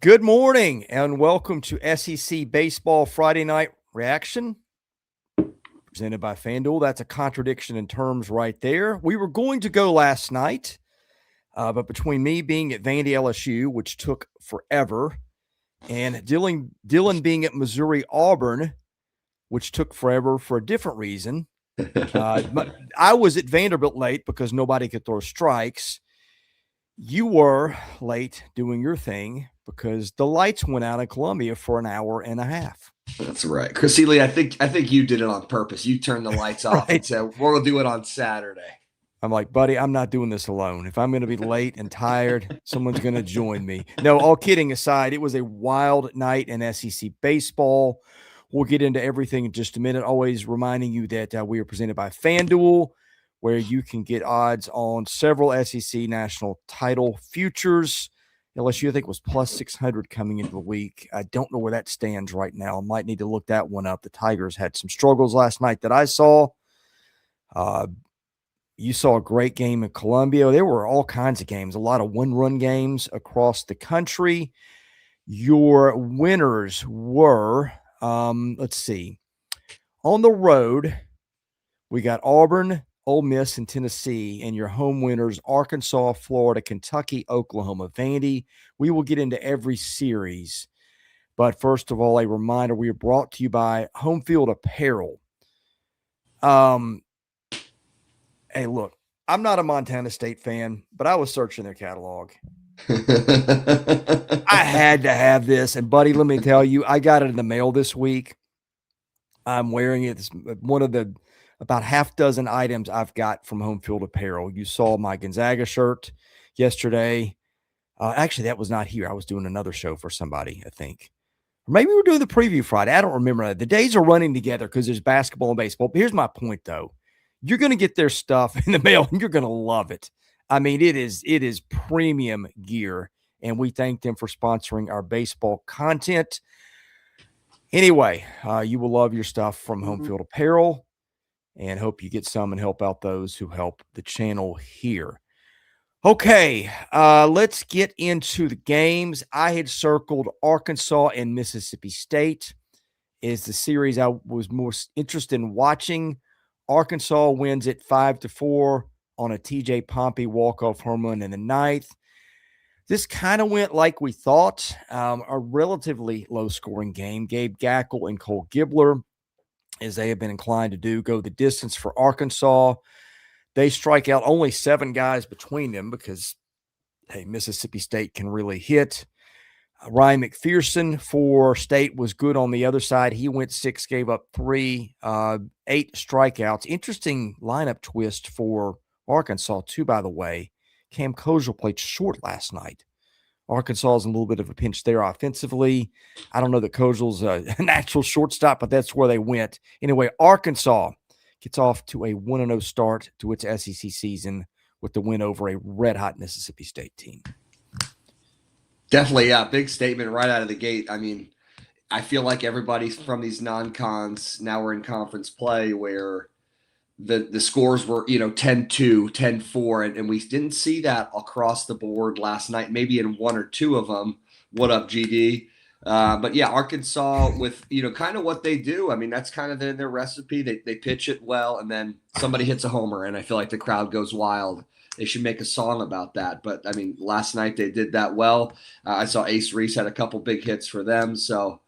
Good morning and welcome to SEC Baseball Friday Night Reaction, presented by FanDuel. That's a contradiction in terms right there. We were going to go last night, but between me being at Vandy LSU, which took forever, and Dylan being at Missouri Auburn, which took forever for a different reason, I was at Vanderbilt late because nobody could throw strikes. You were late doing your thing because the lights went out in Columbia for an hour and a half. That's right. Chrissy Lee, I think you did it on purpose. You turned the lights off and said, we'll do it on Saturday. I'm like, buddy, I'm not doing this alone. If I'm going to be late and tired, someone's going to join me. No, all kidding aside, it was a wild night in SEC baseball. We'll get into everything in just a minute. Always reminding you that we are presented by FanDuel, where you can get odds on several SEC national title futures. LSU, I think, was plus 600 coming into the week. I don't know where that stands right now. I might need to look that one up. The Tigers had some struggles last night that I saw. You saw a great game in Columbia. There were all kinds of games, a lot of one-run games across the country. Your winners were, let's see, on the road, we got Auburn, Ole Miss, and Tennessee, and your home winners, Arkansas, Florida, Kentucky, Oklahoma, Vandy. We will get into every series. But first of all, a reminder, we are brought to you by HOMEFIELD Apparel. Hey, look, I'm not a Montana State fan, but I was searching their catalog. I had to have this. And, buddy, let me tell you, I got it in the mail this week. I'm wearing it. It's one of the about half dozen items I've got from HOMEFIELD Apparel. You saw my Gonzaga shirt yesterday. Actually, that was not here. I was doing another show for somebody, I think. Or maybe we were doing the preview Friday. I don't remember. The days are running together because there's basketball and baseball. But here's my point, though. You're going to get their stuff in the mail, and you're going to love it. I mean, it is premium gear, and we thank them for sponsoring our baseball content. Anyway, you will love your stuff from HOMEFIELD Apparel, and hope you get some and help out those who help the channel here. Okay, let's get into the games. I had circled Arkansas and Mississippi State is the series I was most interested in watching. Arkansas wins it 5-4 on a TJ Pompey walk-off home run in the ninth. This kind of went like we thought, a relatively low-scoring game. Gabe Gackle and Cole Gibbler, as they have been inclined to do, go the distance for Arkansas. They strike out only 7 guys between them because, hey, Mississippi State can really hit. Ryan McPherson for State was good on the other side. He went 6, gave up 3, 8 strikeouts. Interesting lineup twist for Arkansas, too, by the way. Cam Kozel played short last night. Arkansas is in a little bit of a pinch there offensively. I don't know that Kozel's an actual shortstop, but that's where they went. Anyway, Arkansas gets off to a 1-0 start to its SEC season with the win over a red-hot Mississippi State team. Definitely, yeah, big statement right out of the gate. I mean, I feel like everybody from these non-cons, now we're in conference play where the scores were, 10-2, 10-4, and we didn't see that across the board last night, maybe in 1 or 2 of them. What up, GD? But, yeah, Arkansas with, kind of what they do. I mean, that's kind of their recipe. They pitch it well, and then somebody hits a homer, and I feel like the crowd goes wild. They should make a song about that. But, I mean, last night they did that well. I saw Ace Reese had a couple big hits for them. So,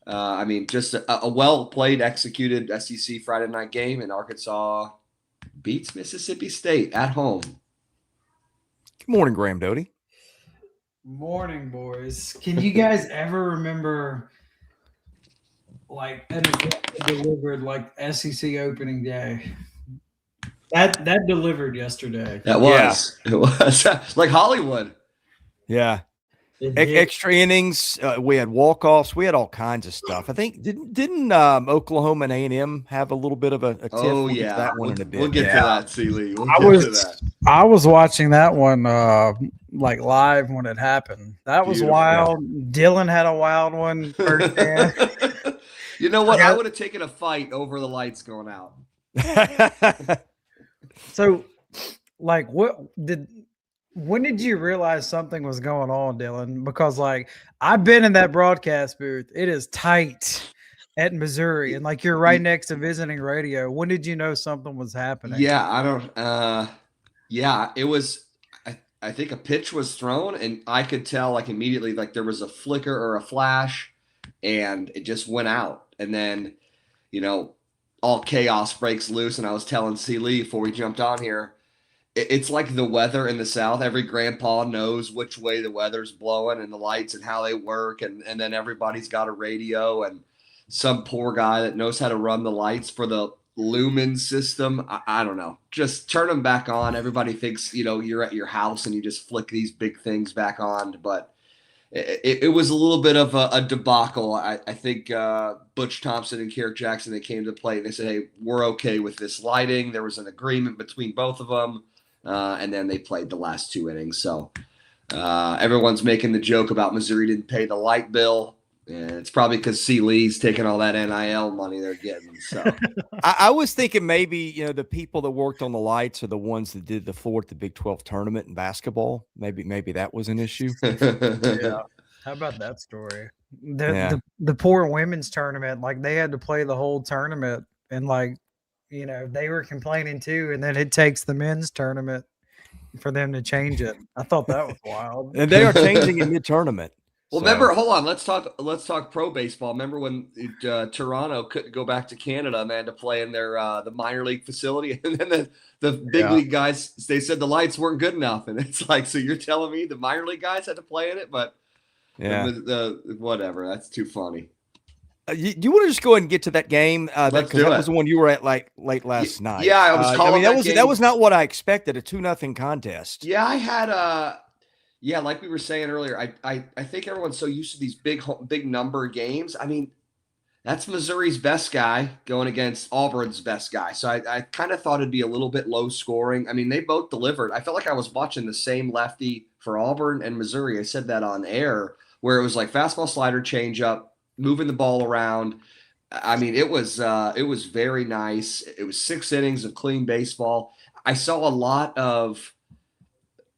I mean, just a well-played, executed SEC Friday night game, and Arkansas beats Mississippi State at home. Good morning, Graham Doty. Morning, boys. Can you guys ever remember, like, an event that delivered like SEC opening day? That delivered yesterday. That was. Yeah. It was. Like Hollywood. Yeah. Extra innings. We had walk-offs. We had all kinds of stuff. I think didn't Oklahoma and A&M have a little bit of a tiff? Oh, yeah. That one in a bit. We'll get to that, C-Lee. I was watching that one like live when it happened. That was wild. Dylan had a wild one firsthand. You know what? I would have taken a fight over the lights going out. So, like, what did When did you realize something was going on, Dylan? Because like I've been in that broadcast booth. It is tight at Missouri, and like you're right next to visiting radio. When did you know something was happening? Yeah, I don't. Yeah, it was. I think a pitch was thrown, and I could tell like immediately like there was a flicker or a flash, and it just went out. And then, all chaos breaks loose. And I was telling C. Lee before we jumped on here, it's like the weather in the South. Every grandpa knows which way the weather's blowing and the lights and how they work, and then everybody's got a radio, and some poor guy that knows how to run the lights for the lumen system. I don't know. Just turn them back on. Everybody thinks, you're at your house and you just flick these big things back on. But it was a little bit of a debacle. I think Butch Thompson and Kerrick Jackson, they came to play and they said, hey, we're okay with this lighting. There was an agreement between both of them. And then they played the last 2 innings. So everyone's making the joke about Missouri didn't pay the light bill. And it's probably because C. Lee's taking all that NIL money they're getting. So I was thinking maybe, the people that worked on the lights are the ones that did the floor at the Big 12 tournament in basketball. Maybe that was an issue. Yeah. How about that story? The poor women's tournament, like they had to play the whole tournament, and like, they were complaining too. And then it takes the men's tournament for them to change it. I thought that was wild. And they are changing in mid-tournament. Well, remember, hold on. Let's talk pro baseball. Remember when Toronto couldn't go back to Canada and they had to play in their the minor league facility, and then the big league guys, they said the lights weren't good enough, and it's like, so you're telling me the minor league guys had to play in it, but the whatever. That's too funny. Do you want to just go ahead and get to that game? Let's do that it. was the one you were at like late last night. Yeah, I was calling that was not what I expected. A 2-0 contest. Yeah, I had yeah, like we were saying earlier, I think everyone's so used to these big number games. I mean, that's Missouri's best guy going against Auburn's best guy. So I kind of thought it'd be a little bit low scoring. I mean, they both delivered. I felt like I was watching the same lefty for Auburn and Missouri. I said that on air, where it was like fastball, slider, changeup, moving the ball around. I mean, it was very nice. It was 6 innings of clean baseball. I saw a lot of,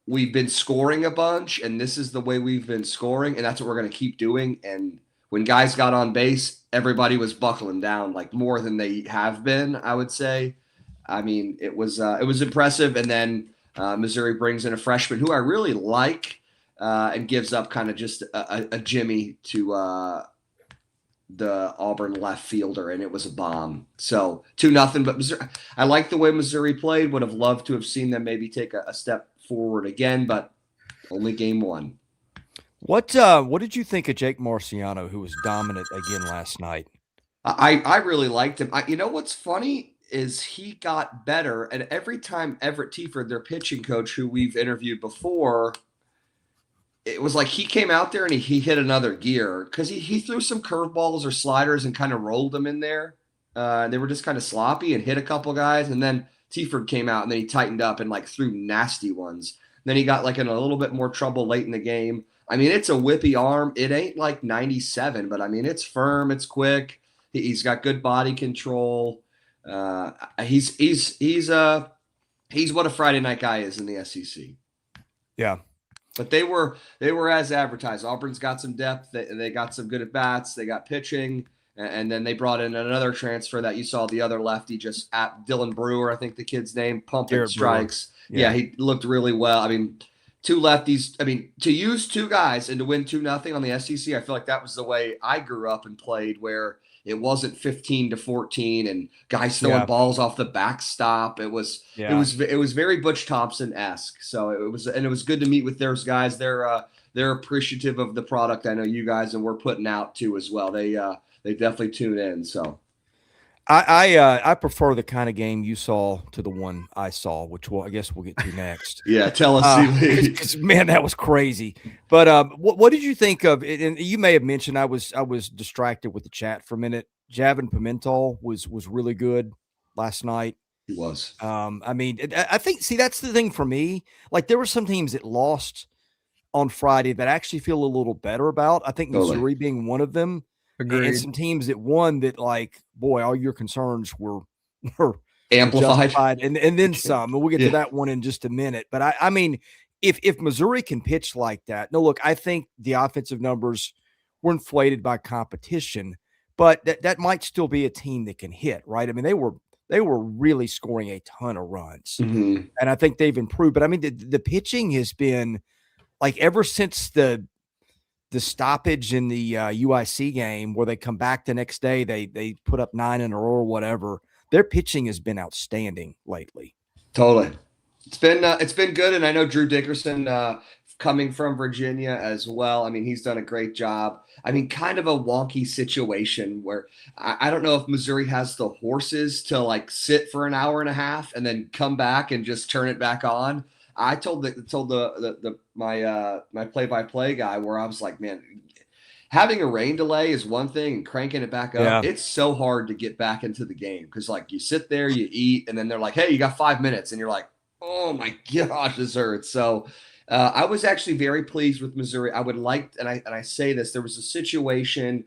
we've been scoring a bunch, and this is the way we've been scoring, and that's what we're going to keep doing. And when guys got on base, everybody was buckling down, like more than they have been, I would say. I mean, it was impressive. And then Missouri brings in a freshman who I really like, and gives up kind of just a jimmy to the Auburn left fielder, and it was a bomb. So 2-0. But Missouri, I like the way Missouri played. Would have loved to have seen them maybe take a step forward again, but only game 1. What did you think of Jake Marciano, who was dominant again last night? I really liked him. You know what's funny is he got better, and every time Everett Tieford, their pitching coach, who we've interviewed before, it was like he came out there and he hit another gear, because he threw some curveballs or sliders and kind of rolled them in there. They were just kind of sloppy and hit a couple guys, and then Tieford came out and then he tightened up and like threw nasty ones. Then he got like in a little bit more trouble late in the game. I mean, it's a whippy arm. It ain't like 97, but I mean, it's firm, it's quick. He's got good body control. He's what a Friday night guy is in the SEC. Yeah. But they were as advertised. Auburn's got some depth. They got some good at bats. They got pitching. And then they brought in another transfer that you saw, the other lefty, just at Dylan Brewer, I think the kid's name, pumping strikes. Yeah, he looked really well. I mean, 2 lefties. I mean, to use 2 guys and to win 2-0 on the SEC, I feel like that was the way I grew up and played, where it wasn't 15-14 and guys throwing balls off the backstop. It was very Butch Thompson-esque. So it was good to meet with those guys. They're appreciative of the product. I know you guys, and we're putting out too as well. They definitely tune in. So I prefer the kind of game you saw to the one I saw, which I guess we'll get to next. Yeah, tell us, because man, that was crazy. But what did you think of it? And you may have mentioned, I was distracted with the chat for a minute. Javin Pimentel was really good last night. He was. I mean, I think, see, that's the thing for me. Like, there were some teams that lost on Friday that I actually feel a little better about. I think Missouri being one of them. Agreed. And some teams that won that, like, boy, all your concerns were amplified, and then some. And we'll get to that one in just a minute. But I mean, if Missouri can pitch like that, no, look, I think the offensive numbers were inflated by competition, but that might still be a team that can hit, right? I mean, they were really scoring a ton of runs, Mm-hmm. and I think they've improved. But I mean, the pitching has been like ever since the stoppage in the UIC game where they come back the next day, they put up 9 in a row or whatever. Their pitching has been outstanding lately. Totally. It's been good. And I know Drew Dickerson, coming from Virginia as well. I mean, he's done a great job. I mean, kind of a wonky situation where I don't know if Missouri has the horses to like sit for an hour and a half and then come back and just turn it back on. I told my play-by-play guy where I was like, man, having a rain delay is one thing and cranking it back up. Yeah. It's so hard to get back into the game because like you sit there, you eat, and then they're like, hey, you got 5 minutes. And you're like, oh my gosh, this hurts. So I was actually very pleased with Missouri. I would like, and I say this, there was a situation,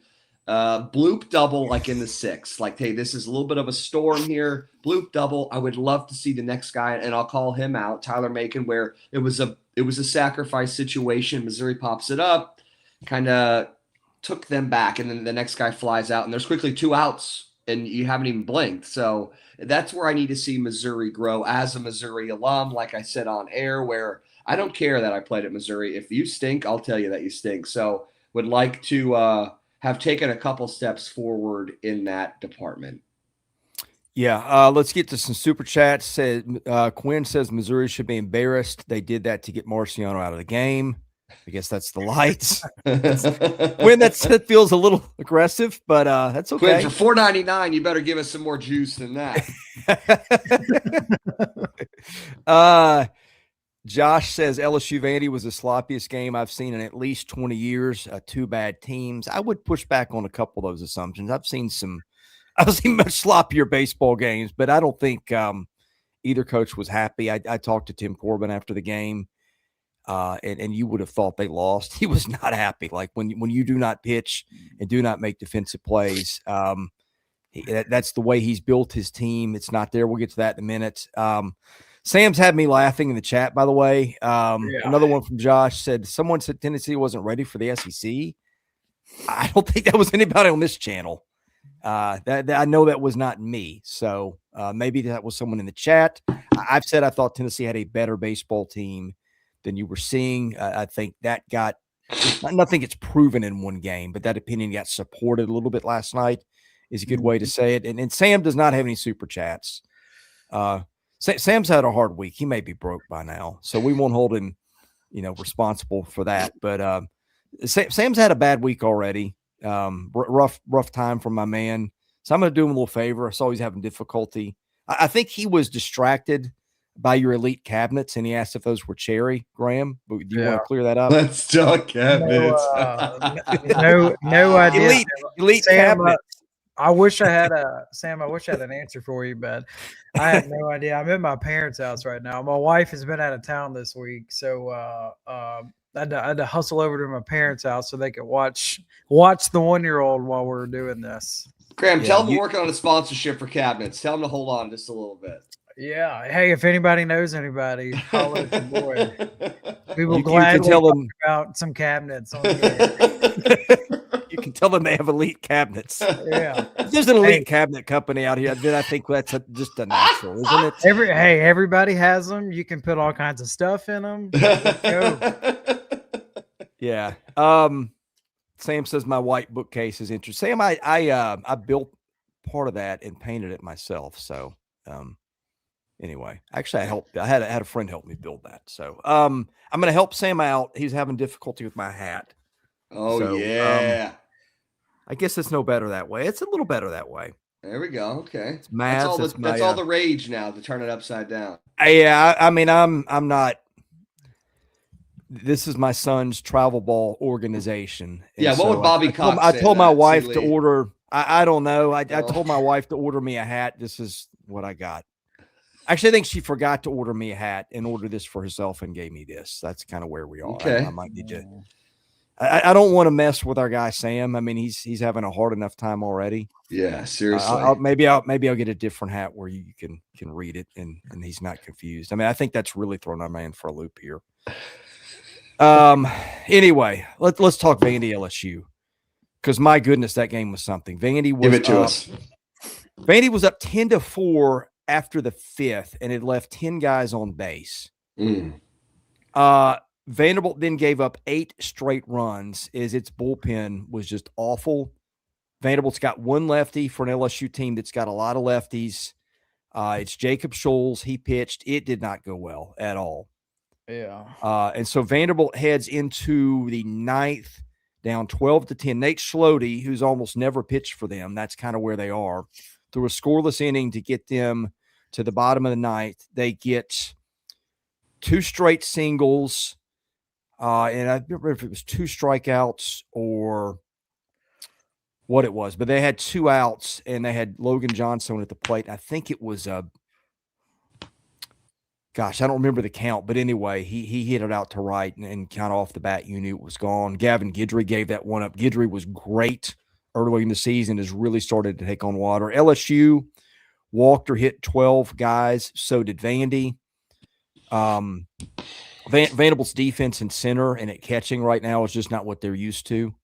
bloop double like in the 6th. Like, hey, this is a little bit of a storm here. Bloop double. I would love to see the next guy, and I'll call him out, Tyler Macon, where it was a sacrifice situation. Missouri pops it up, kind of took them back, and then the next guy flies out, and there's quickly 2 outs, and you haven't even blinked. So that's where I need to see Missouri grow as a Missouri alum, like I said on air, where I don't care that I played at Missouri. If you stink, I'll tell you that you stink. So would like to have taken a couple steps forward in that department. Yeah, let's get to some super chats. Quinn says Missouri should be embarrassed. They did that to get Marciano out of the game. I guess that's the lights. Quinn, that feels a little aggressive, but that's okay. Quinn, for $4.99, you better give us some more juice than that. Josh says LSU Vandy was the sloppiest game I've seen in at least 20 years. 2 bad teams. I would push back on a couple of those assumptions. I've seen much sloppier baseball games, but I don't think either coach was happy. I talked to Tim Corbin after the game, and you would have thought they lost. He was not happy. Like when you do not pitch and do not make defensive plays, that's the way he's built his team. It's not there. We'll get to that in a minute. Sam's had me laughing in the chat, by the way. Another one from Josh said, someone said Tennessee wasn't ready for the SEC. I don't think that was anybody on this channel. That I know that was not me. So maybe that was someone in the chat. I've said I thought Tennessee had a better baseball team than you were seeing. I think that nothing gets proven in one game, but that opinion got supported a little bit last night is a good way to say it. And Sam does not have any super chats. Sam's had a hard week. He may be broke by now, so we won't hold him, responsible for that. But Sam's had a bad week already. Rough time for my man. So I'm going to do him a little favor. I saw he's having difficulty. I think he was distracted by your elite cabinets, and he asked if those were cherry. Graham, do you want to clear that up? Let's talk cabinets. No idea. Elite Sam, cabinets. I wish I had an answer for you, but I have no idea. I'm at my parents' house right now. My wife has been out of town this week, so I had to hustle over to my parents' house so they could watch the 1-year-old while we're doing this. Graham, tell them we're working on a sponsorship for cabinets. Tell them to hold on just a little bit. Yeah. Hey, if anybody knows anybody, holler at your boy. We will You gladly can tell talk them about some cabinets on the air. You can tell them they have elite cabinets. Yeah. If there's an elite cabinet company out here, then I think that's just a natural, isn't it? Everybody has them. You can put all kinds of stuff in them. Let's go. Yeah. Sam says my white bookcase is interesting. Sam, I built part of that and painted it myself. So anyway, actually I had a friend help me build that. So I'm gonna help Sam out. He's having difficulty with my hat. Yeah. I guess it's no better that way. It's a little better that way. There we go. Okay. It's math. That's all the rage now to turn it upside down. I mean, I'm not. This is my son's travel ball organization. Yeah. What would Bobby Cox say? I told my wife to order. I don't know. I told my wife to order me a hat. This is what I got. Actually, I think she forgot to order me a hat and order this for herself and gave me this. That's kind of where we are. Okay. I might need to. I don't want to mess with our guy Sam. I mean, he's having a hard enough time already. Yeah, seriously. Maybe I'll get a different hat where you can read it and he's not confused. I mean, I think that's really throwing our man for a loop here. Anyway, let's talk Vandy LSU, because my goodness, that game was something. Vandy was Give it to up. us. Vandy was up 10-4 after the 5th, and it left 10 guys on base. Vanderbilt then gave up 8 straight runs as its bullpen was just awful. Vanderbilt's got one lefty for an LSU team that's got a lot of lefties. It's Jacob Scholes. He pitched. It did not go well at all. Yeah. And so Vanderbilt heads into the 9th down 12-10. Nate Schlody, who's almost never pitched for them, that's kind of where they are, through a scoreless inning to get them to the bottom of the 9th. They get 2 straight singles, and I don't remember if it was 2 strikeouts or what it was, but they had 2 outs, and they had Logan Johnson at the plate. I think it was gosh, I don't remember the count, but anyway, he hit it out to right, and kind of off the bat, you knew it was gone. Gavin Guidry gave that one up. Guidry was great early in the season, has really started to take on water. LSU walked or hit 12 guys, so did Vandy. Vanderbilt's defense and center and at catching right now is just not what they're used to.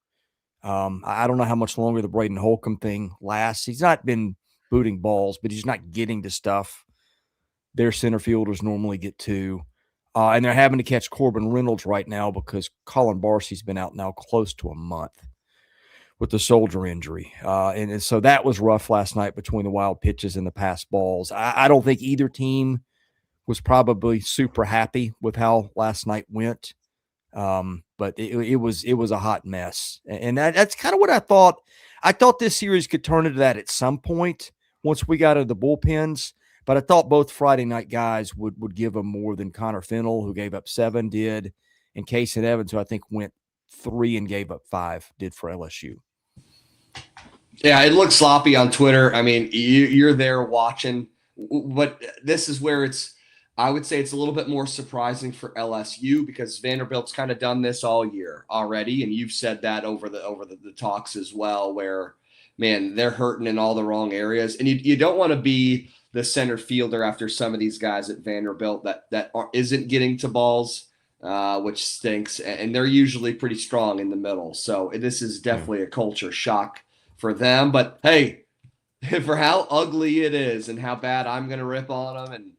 I don't know how much longer the Braden Holcomb thing lasts. He's not been booting balls, but he's not getting to stuff their center fielders normally get to. And they're having to catch Corbin Reynolds right now because Colin Barcy's been out now close to a month with the shoulder injury. And so that was rough last night between the wild pitches and the pass balls. I don't think either team was probably super happy with how last night went. But it was a hot mess. And that's kind of what I thought. I thought this series could turn into that at some point once we got into the bullpens. But I thought both Friday night guys would give them more than Connor Fennell, who gave up 7, did, and Casey Evans, who I think went 3 and gave up 5, did for LSU. Yeah, it looks sloppy on Twitter. I mean, you're there watching, but this is where I would say it's a little bit more surprising for LSU because Vanderbilt's kind of done this all year already, and you've said that over the talks as well, where, man, they're hurting in all the wrong areas, and you don't want to be the center fielder after some of these guys at Vanderbilt that isn't getting to balls, which stinks, and they're usually pretty strong in the middle. So this is definitely a culture shock for them. But hey, for how ugly it is and how bad I'm going to rip on them, and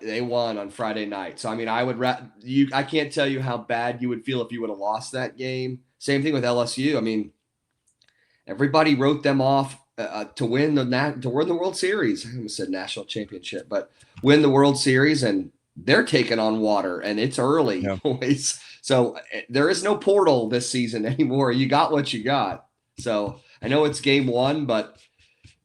they won on Friday night. So I mean, I can't tell you how bad you would feel if you would have lost that game. Same thing with LSU. I mean, everybody wrote them off to win the World Series. I almost said national championship, but win the World Series, and they're taking on water, and it's early, boys. So there is no portal this season anymore. You got what you got. So I know it's game 1, but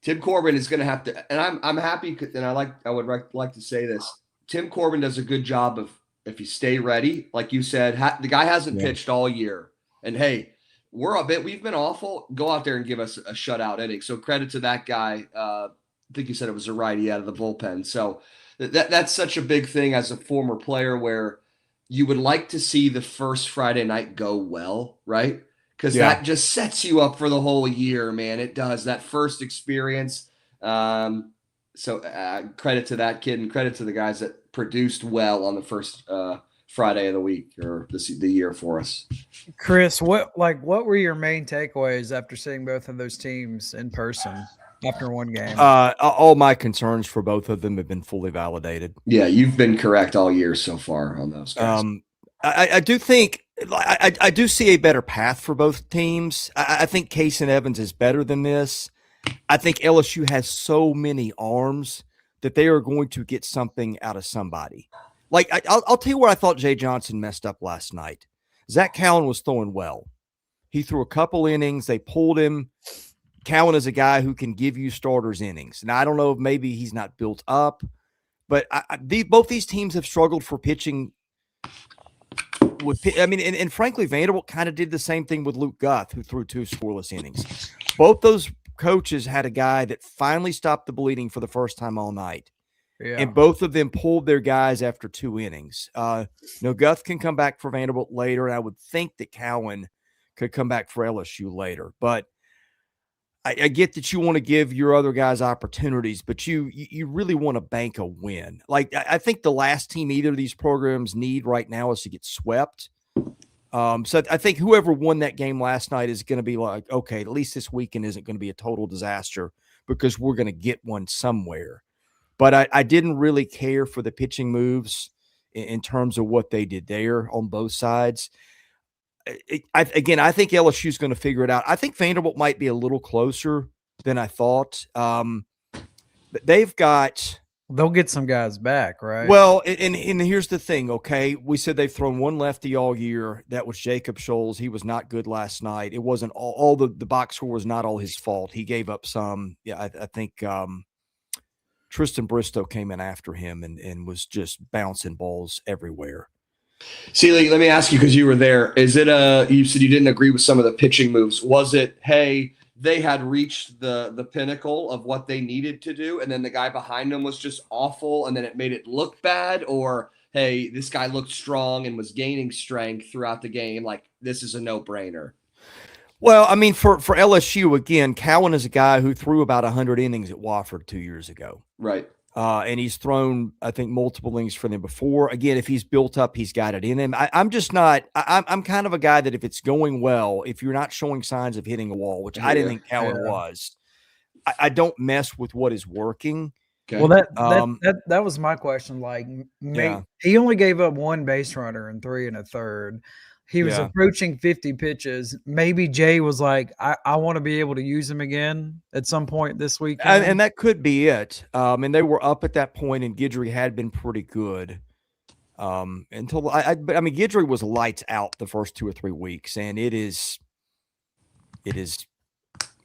Tim Corbin is going to have to, and I'm happy, and I would like to say this. Tim Corbin does a good job of, if you stay ready, like you said, the guy hasn't pitched all year, and hey, we've been awful. Go out there and give us a shutout inning. So credit to that guy. I think you said it was a righty out of the bullpen. So that's such a big thing as a former player, where you would like to see the first Friday night go well, right? Because that just sets you up for the whole year, man. It does. That first experience. So credit to that kid, and credit to the guys that produced well on the first Friday of the week or the year for us. Chris, what were your main takeaways after seeing both of those teams in person after one game? All my concerns for both of them have been fully validated. Yeah, you've been correct all year so far on those guys. I do think I do see a better path for both teams. I think Casey Evans is better than this. I think LSU has so many arms that they are going to get something out of somebody. Like, I'll tell you where I thought Jay Johnson messed up last night. Zach Cowan was throwing well. He threw a couple innings. They pulled him. Cowan is a guy who can give you starters innings. Now, I don't know if maybe he's not built up, but both these teams have struggled for pitching. And frankly, Vanderbilt kind of did the same thing with Luke Guth, who threw 2 scoreless innings. Both those coaches had a guy that finally stopped the bleeding for the first time all night. Yeah. And both of them pulled their guys after 2 innings. Guth can come back for Vanderbilt later, and I would think that Cowan could come back for LSU later. But I get that you want to give your other guys opportunities, but you really want to bank a win. Like, I think the last team either of these programs need right now is to get swept. So I think whoever won that game last night is going to be like, okay, at least this weekend isn't going to be a total disaster because we're going to get one somewhere. But I didn't really care for the pitching moves in terms of what they did there on both sides. I think LSU is going to figure it out. I think Vanderbilt might be a little closer than I thought. But they'll get some guys back, right? Well, and here's the thing, okay? We said they've thrown one lefty all year. That was Jacob Scholes. He was not good last night. It wasn't all the box score was not all his fault. He gave up some. Yeah, I think Tristan Bristow came in after him and was just bouncing balls everywhere. See, let me ask you, because you were there. Is it you said you didn't agree with some of the pitching moves. Was it, hey, they had reached the pinnacle of what they needed to do, and then the guy behind them was just awful, and then it made it look bad? Or, hey, this guy looked strong and was gaining strength throughout the game. Like, this is a no-brainer. Well, I mean, for LSU, again, Cowan is a guy who threw about 100 innings at Wofford 2 years ago. Right. And he's thrown, I think, multiple innings for them before. Again, if he's built up, he's got it in him. I'm just not – I'm kind of a guy that if it's going well, if you're not showing signs of hitting a wall, which I didn't think Cowan was, I don't mess with what is working. Okay. Well, that was my question. Like, he only gave up one base runner in 3 1/3. He was approaching 50 pitches. Maybe Jay was like, I want to be able to use him again at some point this week. And that could be it. And they were up at that point, and Guidry had been pretty good. Until but I mean, Guidry was lights out the first 2 or 3 weeks, and it is,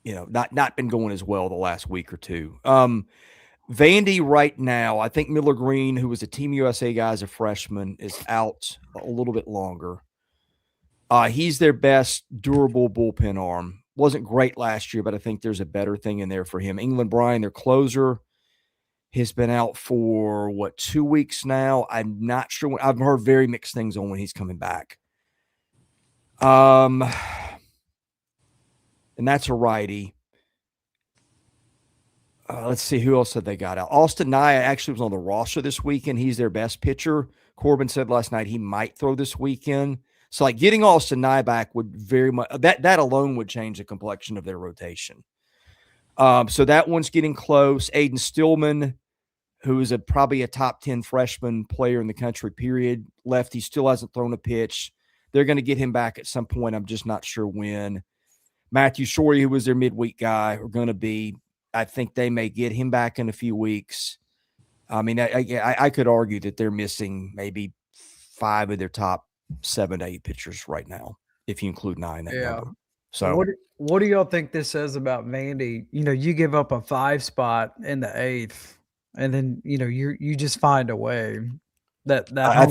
not been going as well the last week or two. Vandy right now, I think Miller Green, who was a Team USA guy as a freshman, is out a little bit longer. He's their best durable bullpen arm. Wasn't great last year, but I think there's a better thing in there for him. England Bryan, their closer, has been out for, 2 weeks now? I'm not sure. I've heard very mixed things on when he's coming back. And that's a righty. Let's see, who else have they got out? Austin Nye actually was on the roster this weekend. He's their best pitcher. Corbin said last night he might throw this weekend. So, like, getting Austin Nye back would very much that alone would change the complexion of their rotation. So that one's getting close. Aiden Stillman, who is probably a top 10 freshman player in the country, period. Lefty, still hasn't thrown a pitch. They're going to get him back at some point. I'm just not sure when. Matthew Shorey, who was their midweek guy, are going to be. I think they may get him back in a few weeks. I mean, I could argue that they're missing maybe 5 of their top 7 to 8 pitchers right now, if you include 9. Number. So what do y'all think this says about Vandy? You give up a 5 spot in the 8th, and then you just find a way. I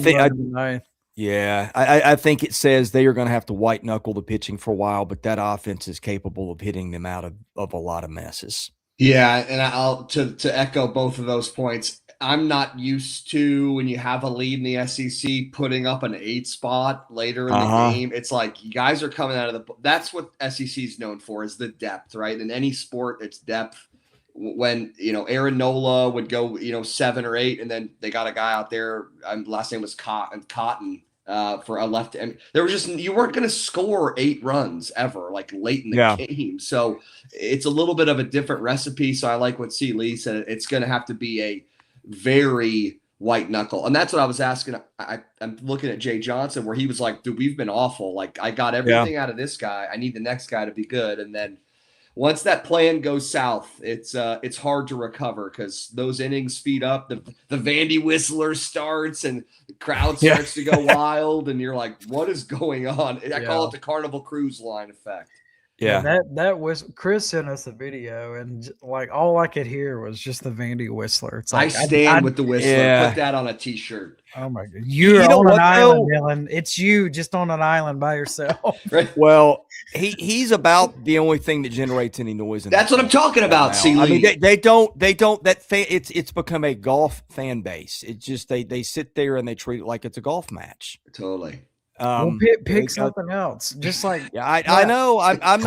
think it says they are going to have to white knuckle the pitching for a while, but that offense is capable of hitting them out of a lot of messes. Yeah, and I'll to echo both of those points. I'm not used to, when you have a lead in the SEC, putting up an 8 spot later in the game. It's like you guys are coming out of that's what SEC is known for, is the depth, right? In any sport, it's depth. When, Aaron Nola would go, 7 or 8, and then they got a guy out there, last name was Cotton, for a left. And there was just, you weren't going to score 8 runs ever, like late in the game. So it's a little bit of a different recipe. So I like what C. Lee said. It's going to have to be a very white knuckle. And that's what I was asking. I'm looking at Jay Johnson, where he was like, dude, we've been awful. Like, I got everything out of this guy. I need the next guy to be good. And then once that plan goes south, it's hard to recover, because those innings speed up. The Vandy Whistler starts, and the crowd starts to go wild, and you're like, what is going on? I call it the Carnival Cruise Line effect. Yeah, that was Chris sent us a video, and like all I could hear was just the Vandy Whistler. It's like, I stand with the Whistler. Yeah. Put that on a T-shirt. Oh my God, you're on an island, Dylan. It's you just on an island by yourself. Right. Well, he's about the only thing that generates any noise. That's what I'm talking about. See, I mean, they don't. It's become a golf fan base. It's just they sit there and they treat it like it's a golf match. Totally. Well, pick something else. Just like yeah, I know. I'm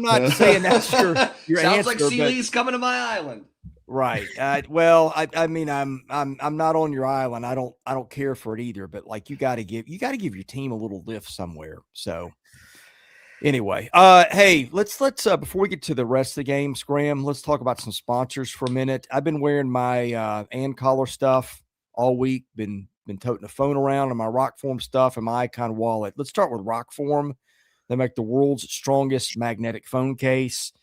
not saying that's your Sounds answer. like Seeley's coming to my island. Right. Well, I mean, I'm not on your island. I don't care for it either. But like, you got to give your team a little lift somewhere. So anyway, hey, let's before we get to the rest of the games, Graham, let's talk about some sponsors for a minute. I've been wearing my and collar stuff all week. Been toting the phone around and my ROKFORM stuff and my Icon wallet. Let's start with ROKFORM. They make the world's strongest magnetic phone case.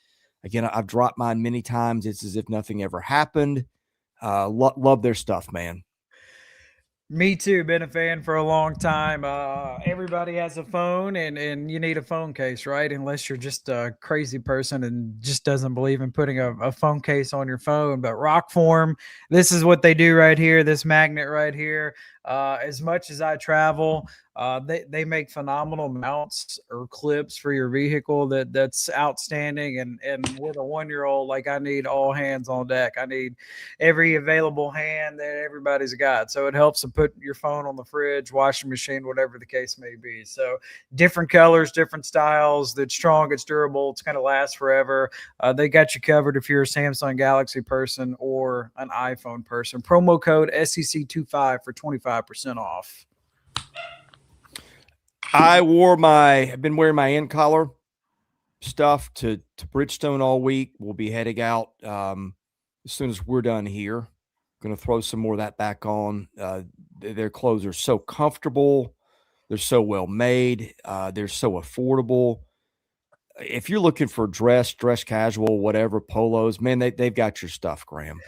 Again, I've dropped mine many times. It's as if nothing ever happened. Love their stuff, man. Me too. Been a fan for a long time. Everybody has a phone, and you need a phone case, right? Unless you're just a crazy person and just doesn't believe in putting a phone case on your phone. But ROKFORM, this is what they do right here. This magnet right here. As much as I travel, they make phenomenal mounts or clips for your vehicle that's outstanding. And with a 1-year-old, like, I need all hands on deck. I need every available hand that everybody's got. So it helps to put your phone on the fridge, washing machine, whatever the case may be. So different colors, different styles. That's strong, it's durable, it's going to last forever. They got you covered if you're a Samsung Galaxy person or an iPhone person. Promo code SEC25 for 25% off. I've been wearing my end collar stuff to Bridgestone all week. We'll be heading out as soon as we're done here. Going to throw some more of that back on. Their clothes are so comfortable. They're so well made. They're so affordable. If you're looking for dress casual, whatever, polos, man, they've got your stuff, Graham.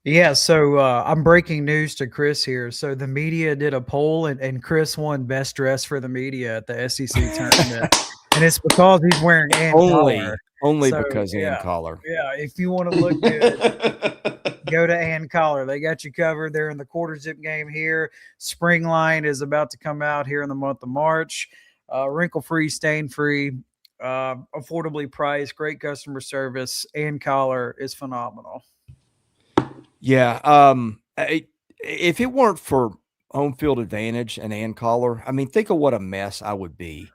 Yeah, so I'm breaking news to Chris here. So the media did a poll, and Chris won best dress for the media at the SEC tournament. And it's because he's wearing and collar. Only because and collar. Yeah, if you want to look good, go to and collar. They got you covered. They're in the quarter zip game here. Spring line is about to come out here in the month of March. Wrinkle-free, stain-free, affordably priced, great customer service. And collar is phenomenal. Yeah. If it weren't for home field advantage and collar, I mean, think of what a mess I would be.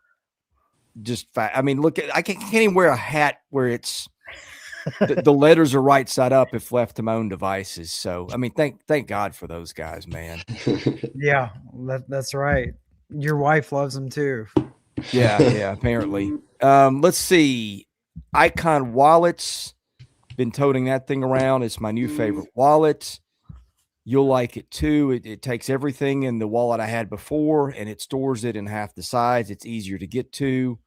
I mean, look, I can't even wear a hat where it's the letters are right side up if left to my own devices. So, I mean, thank God for those guys, man. Yeah, that's right. Your wife loves them too. Yeah, apparently. Let's see. Icon wallets. Been toting that thing around. It's my new favorite wallet. You'll like it too. It takes everything in the wallet I had before and it stores it in half the size. It's easier to get to.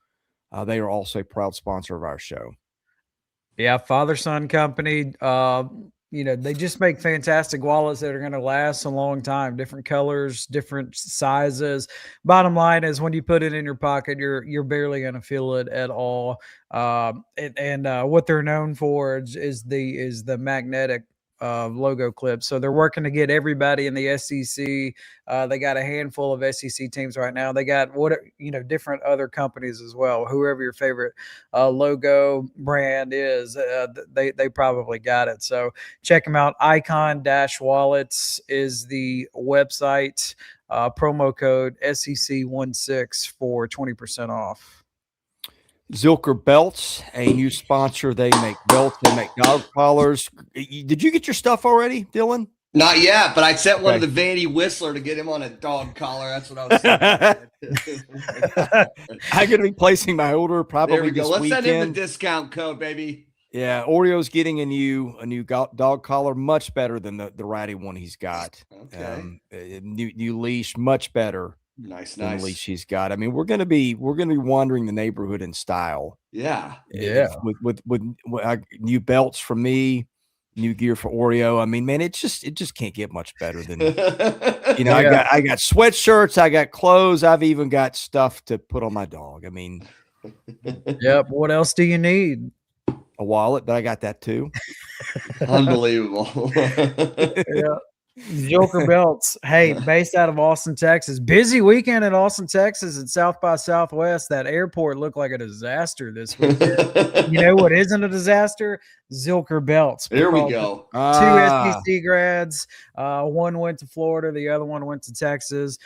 They are also a proud sponsor of our show. Yeah, father-son company. They just make fantastic wallets that are going to last a long time. Different colors, different sizes. Bottom line is, when you put it in your pocket, you're barely going to feel it at all. What they're known for is the magnetic logo clips. So they're working to get everybody in the SEC. They got a handful of SEC teams right now. They got different other companies as well. Whoever your favorite logo brand is, they probably got it. So check them out. Icon-Wallets is the website. Promo code SEC16 for 20% off. ZILKER belts, a new sponsor. They make belts. They make dog collars. Did you get your stuff already, Dylan? Not yet, but I sent one to the Vandy Whistler to get him on a dog collar. That's what I was saying. I'm going to be placing my order probably there we go. Let's weekend. send him the discount code, baby. Yeah, Oreo's getting a new dog collar, much better than the ratty one he's got. Okay. New leash, much better. Nice. The leash he's got. I mean, we're gonna be wandering the neighborhood in style. Yeah. With new belts for me, new gear for Oreo. I mean, man, it just can't get much better than I got sweatshirts, I got clothes, I've even got stuff to put on my dog. I mean, yep. What else do you need? A wallet, but I got that too. Unbelievable. Yeah. Joker belts. Hey, based out of Austin, Texas. Busy weekend in Austin, Texas at South by Southwest. That airport looked like a disaster this weekend. You know what isn't a disaster? ZILKER belts. There we Because go. two SEC grads. One went to Florida. The other one went to Texas.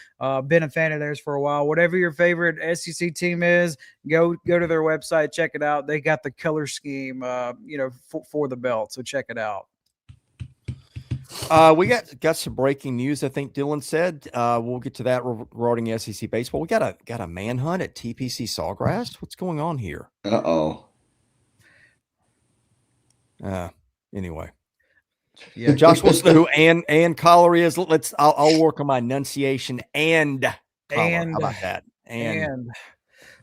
Been a fan of theirs for a while. Whatever your favorite SEC team is, go to their website. Check it out. They got the color scheme, for the belt. So check it out. We got some breaking news. I think Dylan said we'll get to that regarding SEC baseball. We got a manhunt at TPC Sawgrass. What's going on here? Anyway, yeah. Josh wants to know who Ann Collar is. I'll work on my enunciation and Collar. How about that? And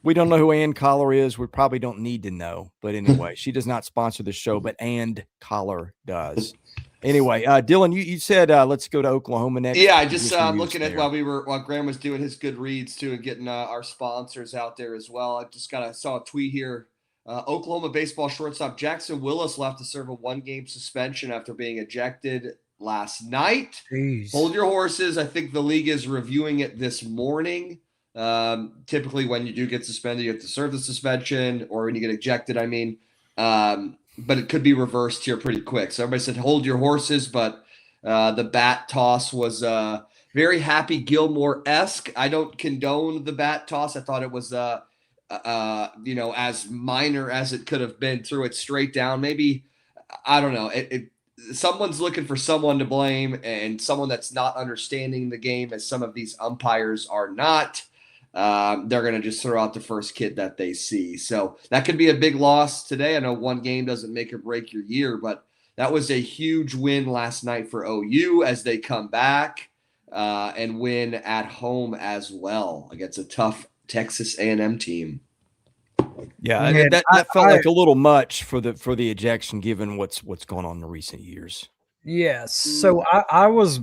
we don't know who Ann Collar is. We probably don't need to know. But anyway, she does not sponsor the show, but Ann Collar does. Anyway, Dylan, you said let's go to Oklahoma next. Yeah, I just looking at while Graham was doing his good reads too and getting our sponsors out there as well. I just saw a tweet here. Oklahoma baseball shortstop Jackson Willis will have to serve a 1-game suspension after being ejected last night. Jeez. Hold your horses. I think the league is reviewing it this morning. Typically, when you do get suspended, you have to serve the suspension, or when you get ejected, I mean. But it could be reversed here pretty quick. So everybody said hold your horses, but the bat toss was very Happy Gilmore-esque. I don't condone the bat toss. I thought it was as minor as it could have been. Threw it straight down. Maybe, I don't know. Someone's looking for someone to blame, and someone that's not understanding the game, as some of these umpires are not. They're going to just throw out the first kid that they see. So that could be a big loss today. I know one game doesn't make or break your year, but that was a huge win last night for OU as they come back and win at home as well against a tough Texas A&M team. Yeah, that felt like a little much for the ejection, given what's gone on in the recent years. Yes. So I was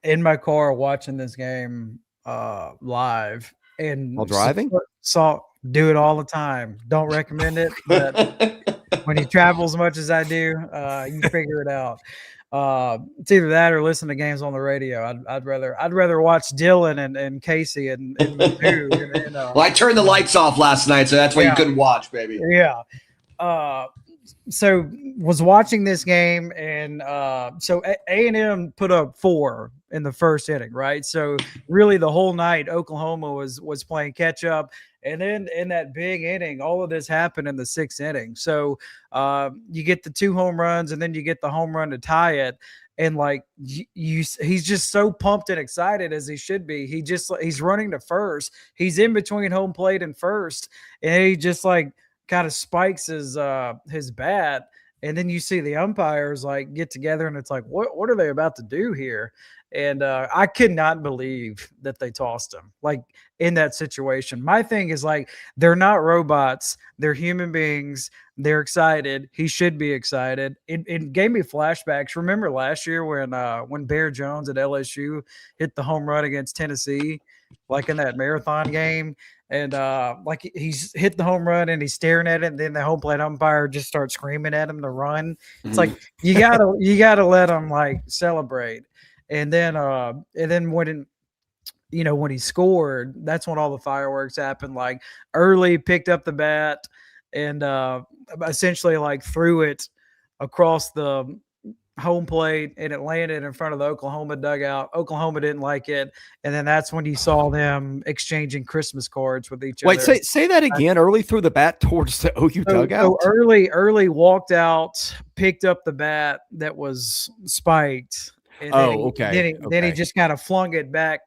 in my car watching this game live. And while driving, do it all the time. Don't recommend it, but when you travel as much as I do, you figure it out. It's either that or listen to games on the radio. I'd rather watch Dylan and Casey and Mizzou. Well, I turned the lights off last night, so that's why you couldn't watch, baby. Yeah. So was watching this game, and so A&M put up 4 in the first inning, right? So really the whole night Oklahoma was playing catch up, and then in that big inning, all of this happened in the 6th inning. So you get the 2 home runs, and then you get the home run to tie it. And he's just so pumped and excited, as he should be. He's running to first. He's in between home plate and first, and he just kind of spikes his bat, and then you see the umpires get together, and it's like, what are they about to do here? And I could not believe that they tossed him in that situation. My thing is they're not robots. They're human beings. They're excited. He should be excited. It gave me flashbacks. Remember last year when Bear Jones at LSU hit the home run against Tennessee, in that marathon game? And he's hit the home run and he's staring at it, and then the home plate umpire just starts screaming at him to run. It's you gotta let him celebrate. And then when he scored, that's when all the fireworks happened. Early picked up the bat and essentially threw it across the home plate, and it landed in front of the Oklahoma dugout. Oklahoma didn't like it, and then that's when you saw them exchanging Christmas cards with each other. Wait, say that again. Early threw the bat towards the OU dugout. So early walked out, picked up the bat that was spiked. And then he just kind of flung it back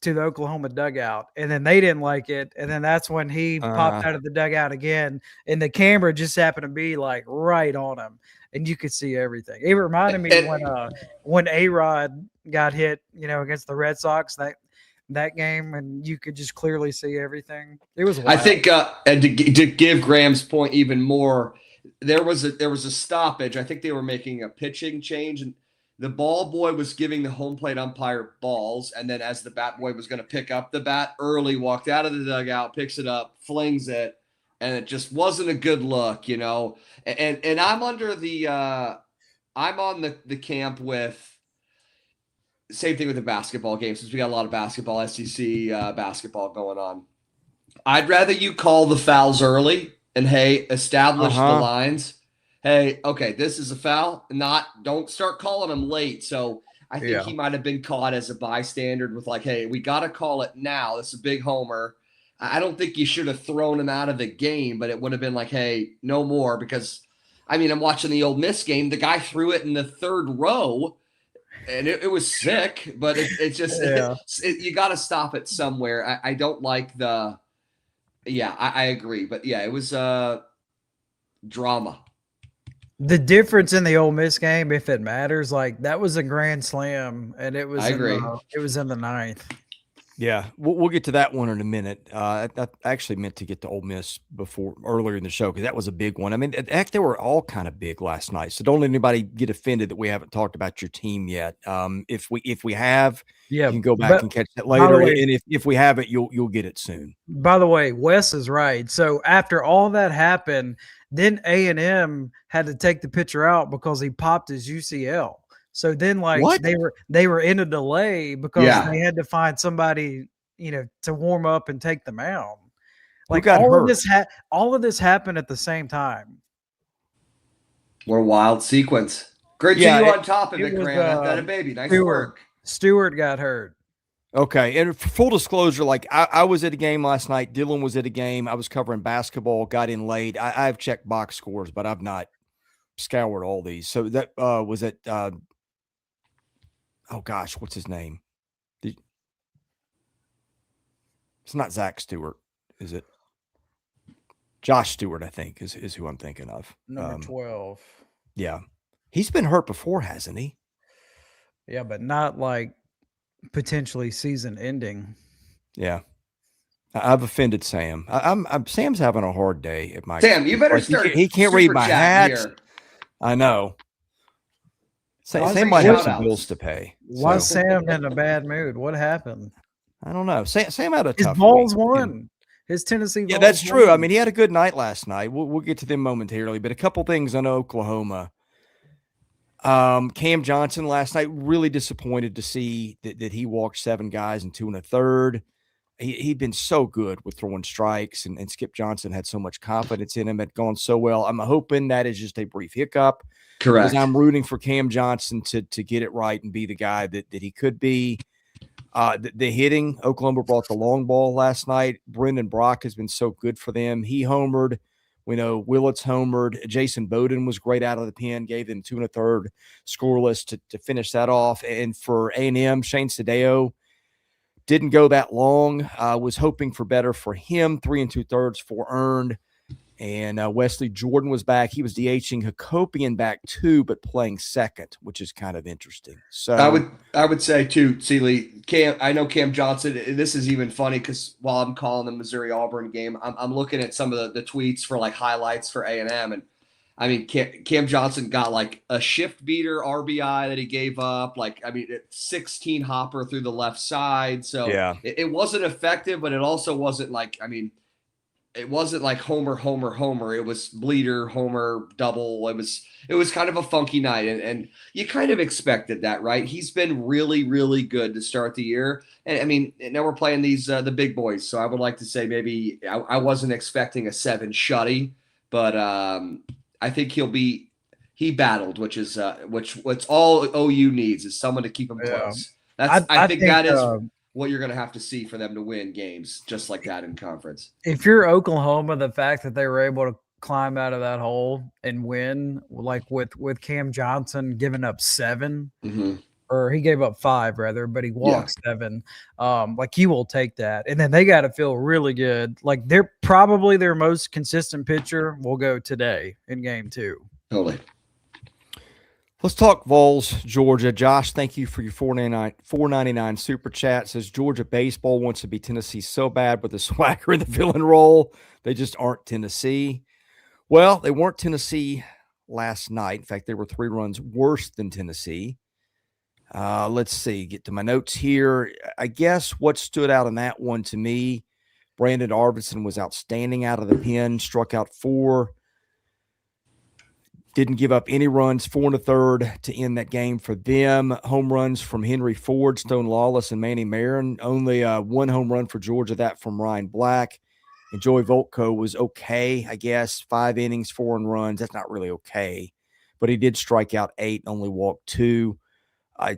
to the Oklahoma dugout, and then they didn't like it, and then that's when he popped out of the dugout again, and the camera just happened to be right on him, and you could see everything. It reminded me when A-Rod got hit, against the Red Sox that game, and you could just clearly see everything. It was wild. I think, and to give Graham's point even more, there was a stoppage. I think they were making a pitching change, and the ball boy was giving the home plate umpire balls, and then as the bat boy was going to pick up the bat, Early walked out of the dugout, picks it up, flings it, and it just wasn't a good look, And I'm under I'm on the camp with, same thing with the basketball game, since we got a lot of basketball, SEC basketball going on. I'd rather you call the fouls early and, hey, establish the lines. Hey, okay, this is a foul. Don't start calling them late. So I think he might have been caught as a bystander with like, hey, we got to call it now. This is a big homer. I don't think you should have thrown him out of the game, but it would have been like, hey, no more. Because, I mean, I'm watching the Ole Miss game. The guy threw it in the third row, and it was sick. But it's just you got to stop it somewhere. I don't like the – yeah, I agree. But, yeah, it was drama. The difference in the Ole Miss game, if it matters, like that was a grand slam, and it was. I agree. It was in the ninth. Yeah, we'll get to that one in a minute. I actually meant to get to Ole Miss earlier in the show because that was a big one. I mean, heck, they were all kind of big last night. So don't let anybody get offended that we haven't talked about your team yet. If we have, you can go back and catch that later. Way, and if we haven't, you'll get it soon. By the way, Wes is right. So after all that happened, then A&M had to take the pitcher out because he popped his UCL. So then, like they were in a delay because they had to find somebody, to warm up and take them out. Like all of this happened at the same time. What a wild sequence! Great to see you on top of it, Graham. That a baby. Nice work. Stewart got hurt. Okay, and for full disclosure, like I was at a game last night. Dylan was at a game. I was covering basketball. Got in late. I've checked box scores, but I've not scoured all these. So that was it. Oh gosh, what's his name? It's not Zach Stewart, is it? Josh Stewart, I think, is who I'm thinking of. Number 12. Yeah. He's been hurt before, hasn't he? Yeah, but not like potentially season ending. Yeah. I've offended Sam. Sam's having a hard day at my Sam, you better start. He can't read my hat. I know. Sam might have some bills to pay. Why is Sam in a bad mood? What happened? I don't know. Sam had a tough His Vols week. won. His Tennessee Vols. Yeah, that's true. I mean, he had a good night last night. We'll get to them momentarily, but a couple things on Oklahoma. Cam Johnson last night, really disappointed to see that he walked 7 guys in 2 1/3. He'd been so good with throwing strikes, and Skip Johnson had so much confidence in him. Had gone so well. I'm hoping that is just a brief hiccup. Correct. Because I'm rooting for Cam Johnson to get it right and be the guy that he could be. The hitting, Oklahoma brought the long ball last night. Brendan Brock has been so good for them. He homered. We know Willits homered. Jason Bowden was great out of the pen, gave them 2 1/3 scoreless to finish that off. And for A&M, Shane Sadeo didn't go that long. Was hoping for better for him. 3 2/3, 4 earned. And Wesley Jordan was back. He was DHing. Hakopian back too, but playing second, which is kind of interesting. So I would say too, Seeley, I know Cam Johnson. This is even funny because while I'm calling the Missouri Auburn game, I'm looking at some of the tweets for like highlights for A&M, and I mean Cam Johnson got like a shift beater RBI that he gave up. Like 16 hopper through the left side. So yeah, it wasn't effective, but it also wasn't like it wasn't like homer. It was bleeder, homer, double. It was kind of a funky night, and you kind of expected that, right? He's been really, really good to start the year. And I mean, now we're playing these the big boys, so I would like to say maybe I wasn't expecting a 7 shutty, but I think he battled, which is what's all OU needs is someone to keep him close. I think that is what you're going to have to see for them to win games just like that in conference. If you're Oklahoma, the fact that they were able to climb out of that hole and win, like with Cam Johnson giving up 7, or he gave up 5 rather, but he walked 7. Like you will take that, and then they got to feel really good. Like they're probably their most consistent pitcher will go today in game 2. Totally. Let's talk Vols, Georgia. Josh, thank you for your $4.99 super chat. Says Georgia baseball wants to be Tennessee so bad with the swagger and the villain role. They just aren't Tennessee. Well, they weren't Tennessee last night. In fact, they were 3 runs worse than Tennessee. Let's see. Get to my notes here. I guess what stood out in that one to me, Brandon Arvidsson was outstanding out of the pen, struck out 4. Didn't give up any runs, 4 1/3 to end that game for them. Home runs from Henry Ford, Stone Lawless, and Manny Marin. Only 1 home run for Georgia, that from Ryan Black. And Joey Voltko was okay, I guess. 5 innings, 4 runs. That's not really okay. But he did strike out 8, only walked 2.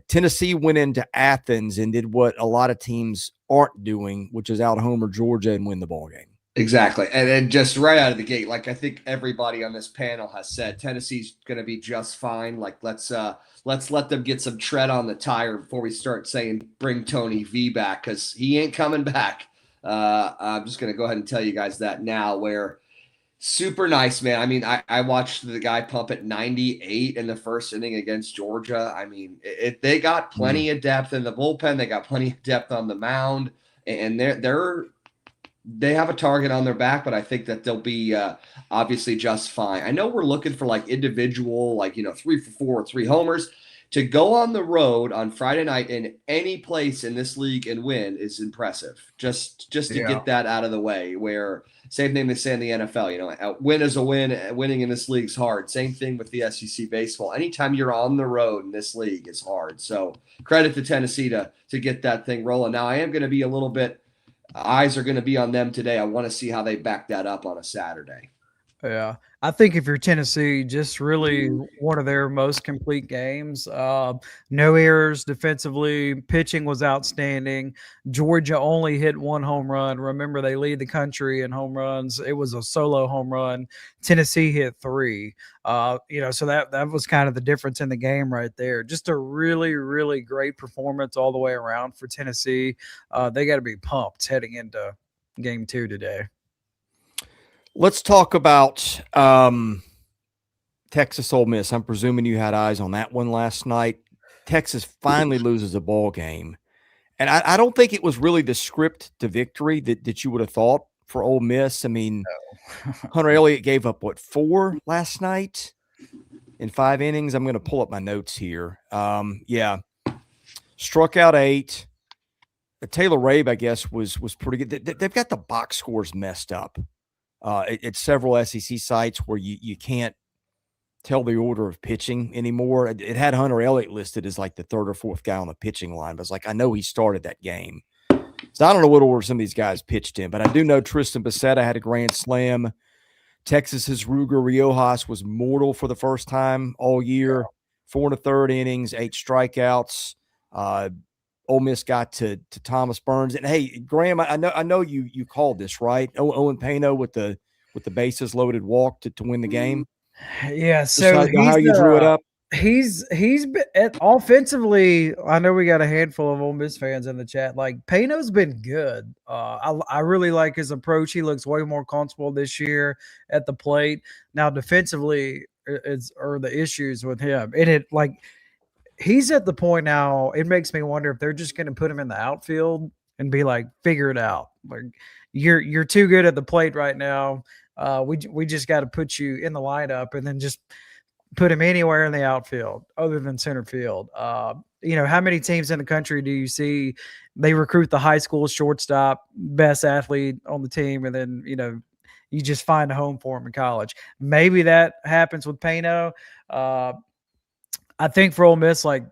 Tennessee went into Athens and did what a lot of teams aren't doing, which is out-homer Georgia and win the ballgame. Exactly. And then just right out of the gate, like I think everybody on this panel has said, Tennessee's going to be just fine. Like let's let them get some tread on the tire before we start saying bring Tony V back, because he ain't coming back. I'm just going to go ahead and tell you guys that now, where super nice, man. I mean, I watched the guy pump at 98 in the first inning against Georgia. I mean, they got plenty of depth in the bullpen. They got plenty of depth on the mound, and they have a target on their back, but I think that they'll be obviously just fine. I know we're looking for like individual, like, 3 for 4, 3 homers. To go on the road on Friday night in any place in this league and win is impressive. Just to get that out of the way, where same thing they say in the NFL, a win is a win. Winning in this league is hard. Same thing with the SEC baseball. Anytime you're on the road in this league is hard. So credit to Tennessee to get that thing rolling. Now I am going to be a little bit, eyes are going to be on them today. I want to see how they back that up on a Saturday. Yeah, I think if you're Tennessee, just really one of their most complete games. No errors defensively. Pitching was outstanding. Georgia only hit 1 home run. Remember, they lead the country in home runs. It was a solo home run. Tennessee hit 3. So that was kind of the difference in the game right there. Just a really, really great performance all the way around for Tennessee. They got to be pumped heading into game 2 today. Let's talk about Texas Ole Miss. I'm presuming you had eyes on that one last night. Texas finally loses a ball game. And I don't think it was really the script to victory that you would have thought for Ole Miss. I mean, Hunter Elliott gave up, 4 last night in 5 innings? I'm going to pull up my notes here. Struck out 8. Taylor Rabe, I guess, was pretty good. They've got the box scores messed up. At several SEC sites where you can't tell the order of pitching anymore. It had Hunter Elliott listed as like the 3rd or 4th guy on the pitching line, but it's like, I know he started that game. So I don't know what order some of these guys pitched in, but I do know Tristan Becerra had a grand slam. Texas's Ruger Riojas was mortal for the first time all year. 4 1/3 innings, 8 strikeouts. Ole Miss got to Thomas Burns. And hey, Graham, I know you called this, right? Owen Pano with the bases loaded walk to win the game. Yeah, so how you drew it up. He's been offensively. I know we got a handful of Ole Miss fans in the chat. Like, Pano's been good. I really like his approach. He looks way more comfortable this year at the plate. Now defensively are the issues with him. And he's at the point now, it makes me wonder if they're just going to put him in the outfield and be like, figure it out. Like, you're too good at the plate right now. We just got to put you in the lineup and then just put him anywhere in the outfield other than center field. How many teams in the country do you see they recruit the high school shortstop, best athlete on the team, and then, you just find a home for him in college? Maybe that happens with Pano. I think for Ole Miss, like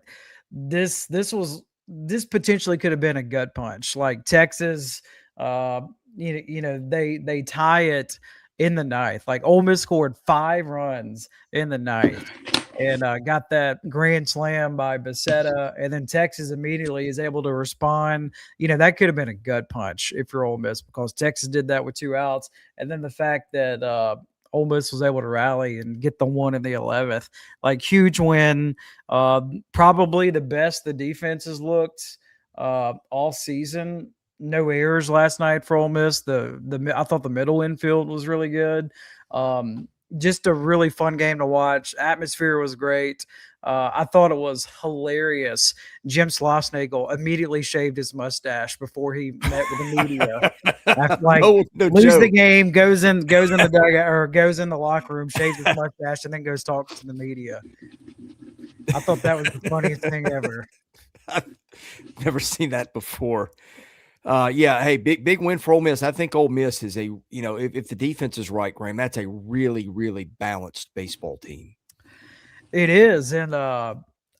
this potentially could have been a gut punch. Like Texas, they tie it in the 9th. Like Ole Miss scored 5 runs in the 9th and got that grand slam by Becerra, and then Texas immediately is able to respond. That could have been a gut punch if you're Ole Miss, because Texas did that with 2 outs, and then the fact that Ole Miss was able to rally and get the 1 in the 11th. Like, huge win. Probably the best the defense has looked all season. No errors last night for Ole Miss. I thought the middle infield was really good. Just a really fun game to watch. Atmosphere was great. I thought it was hilarious. Jim Slosnagel immediately shaved his mustache before he met with the media. Lose the game, goes in the dugout or goes in the locker room, shaves his mustache, and then goes talk to the media. I thought that was the funniest thing ever. I've never seen that before. Hey, big win for Ole Miss. I think Ole Miss is if the defense is right, Graham, that's a really, really balanced baseball team. It is, and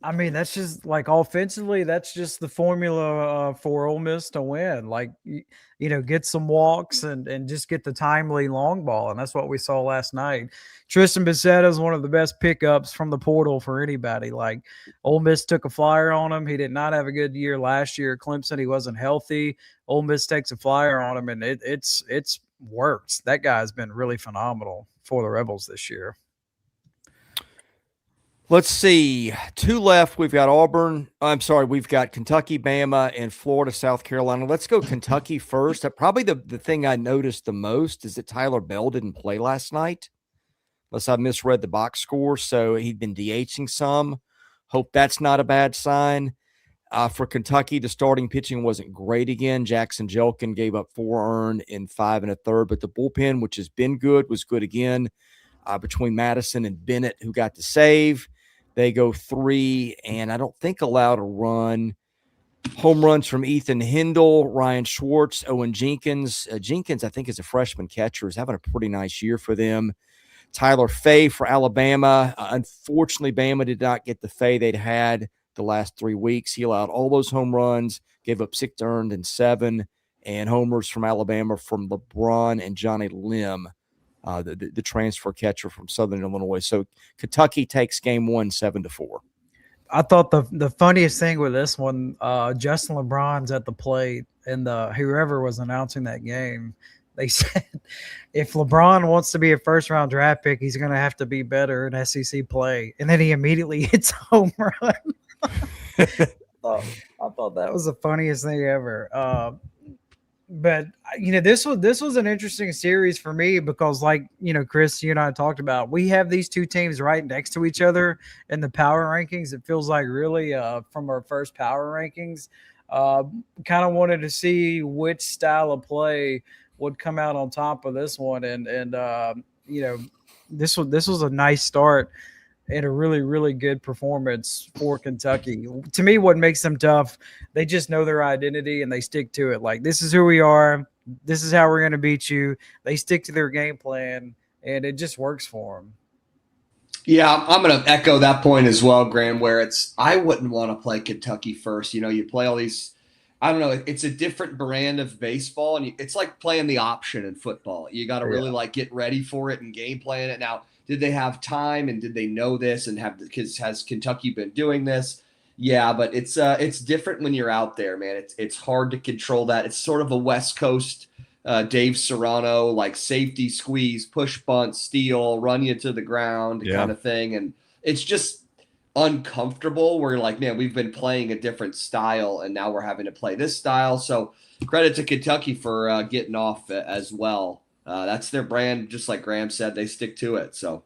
I mean that's just like offensively, that's just the formula for Ole Miss to win. Like you know, get some walks and just get the timely long ball, and that's what we saw last night. Tristan Bissetta is one of the best pickups from the portal for anybody. Like Ole Miss took a flyer on him. He did not have a good year last year at Clemson. He wasn't healthy. Ole Miss takes a flyer on him, and it's worked. That guy's been really phenomenal for the Rebels this year. Let's see. 2 left. We've got Auburn. I'm sorry. We've got Kentucky, Bama, and Florida, South Carolina. Let's go Kentucky first. Probably the thing I noticed the most is that Tyler Bell didn't play last night, unless I misread the box score. So he'd been DHing some. Hope that's not a bad sign. For Kentucky, the starting pitching wasn't great again. Jackson Jelkin gave up 4 earned in 5 1/3, but the bullpen, which has been good, was good again. Between Madison and Bennett, who got the save. They go 3, and I don't think allowed a run. Home runs from Ethan Hindle, Ryan Schwartz, Owen Jenkins. Jenkins, I think, is a freshman catcher, is having a pretty nice year for them. Tyler Fay for Alabama. Unfortunately, Bama did not get the Fay they'd had the last 3 weeks. He allowed all those home runs, gave up 6 earned and 7, and homers from Alabama from LeBron and Johnny Lim. The transfer catcher from Southern Illinois. So Kentucky takes game 1, 7-4. I thought the funniest thing with this one, Justin LeBron's at the plate, and whoever was announcing that game, they said if LeBron wants to be a first-round draft pick, he's going to have to be better in SEC play. And then he immediately hits a home run. I thought that was the funniest thing ever. But you know, this was an interesting series for me because, like, you know, Chris, you and I talked about, we have these two teams right next to each other in the power rankings. It feels like really from our first power rankings, kind of wanted to see which style of play would come out on top of this one, and you know, this was a nice start and a really, really good performance for Kentucky. To me, what makes them tough, they just know their identity and they stick to it. Like, this is who we are. This is how we're going to beat you. They stick to their game plan, and it just works for them. Yeah, I'm going to echo that point as well, Graham, where I wouldn't want to play Kentucky first. You know, you play all these, I don't know, it's a different brand of baseball, and it's like playing the option in football. You got to really like get ready for it and game plan it. Now, did they have time and did they know this and because has Kentucky been doing this? Yeah, but it's different when you're out there, man. It's hard to control that. It's sort of a West Coast Dave Serrano, like safety squeeze, push bunt, steal, run you to the ground kind of thing. And it's just uncomfortable. We're like, man, we've been playing a different style and now we're having to play this style. So credit to Kentucky for getting off as well. That's their brand, just like Graham said. They stick to it. So,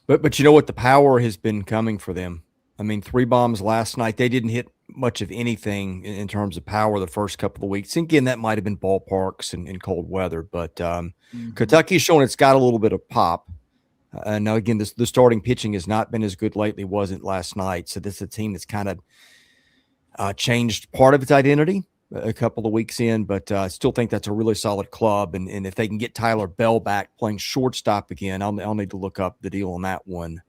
but you know what? The power has been coming for them. I mean, 3 bombs last night. They didn't hit much of anything in terms of power the first couple of weeks. And again, that might have been ballparks and cold weather. But Kentucky's showing it's got a little bit of pop. Now, again, the starting pitching has not been as good lately. Wasn't last night. So this is a team that's kind of changed part of its identity a couple of weeks in, but I still think that's a really solid club. And if they can get Tyler Bell back playing shortstop again, I'll need to look up the deal on that one.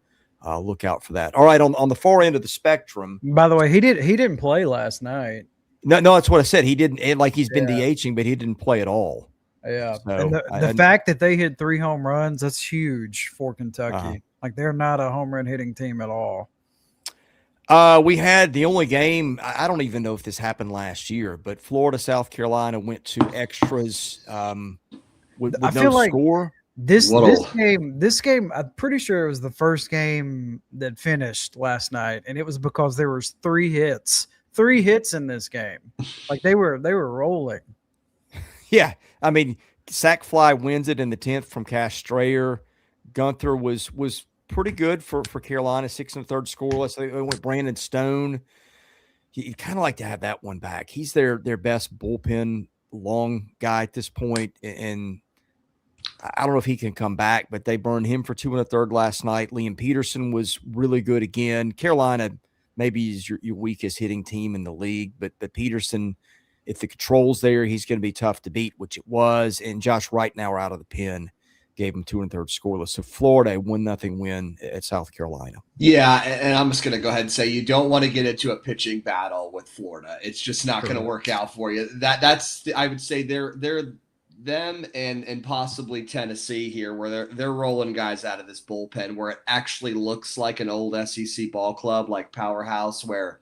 Look out for that. All right, on the far end of the spectrum. By the way, he didn't play last night. No, that's what I said. He didn't. Like he's been DHing, but he didn't play at all. Yeah, so, and the fact that they hit 3 home runs, that's huge for Kentucky. Like, they're not a home run hitting team at all. We had the only game, I don't even know if this happened last year, but Florida, South Carolina went to extras with no score. This game, I'm pretty sure it was the first game that finished last night, and it was because there was 3 hits in this game. Like, they were rolling. Yeah, I mean, sack fly wins it in the 10th from Cash Strayer. Gunther was pretty good for Carolina, 6 1/3 scoreless. They went Brandon Stone. You kind of like to have that one back. He's their best bullpen long guy at this point, and I don't know if he can come back, but they burned him for 2 1/3 last night. Liam Peterson was really good again. Carolina maybe is your weakest hitting team in the league, but Peterson, if the control's there, he's going to be tough to beat, which it was. And Josh Wright now out of the pen gave them 2 1/3 scoreless. So Florida, 1-0 win at South Carolina. Yeah, and I'm just going to go ahead and say you don't want to get into a pitching battle with Florida. It's just not going to work out for you. That's I would say they're them and possibly Tennessee here, where they're rolling guys out of this bullpen where it actually looks like an old SEC ball club, like Powerhouse, where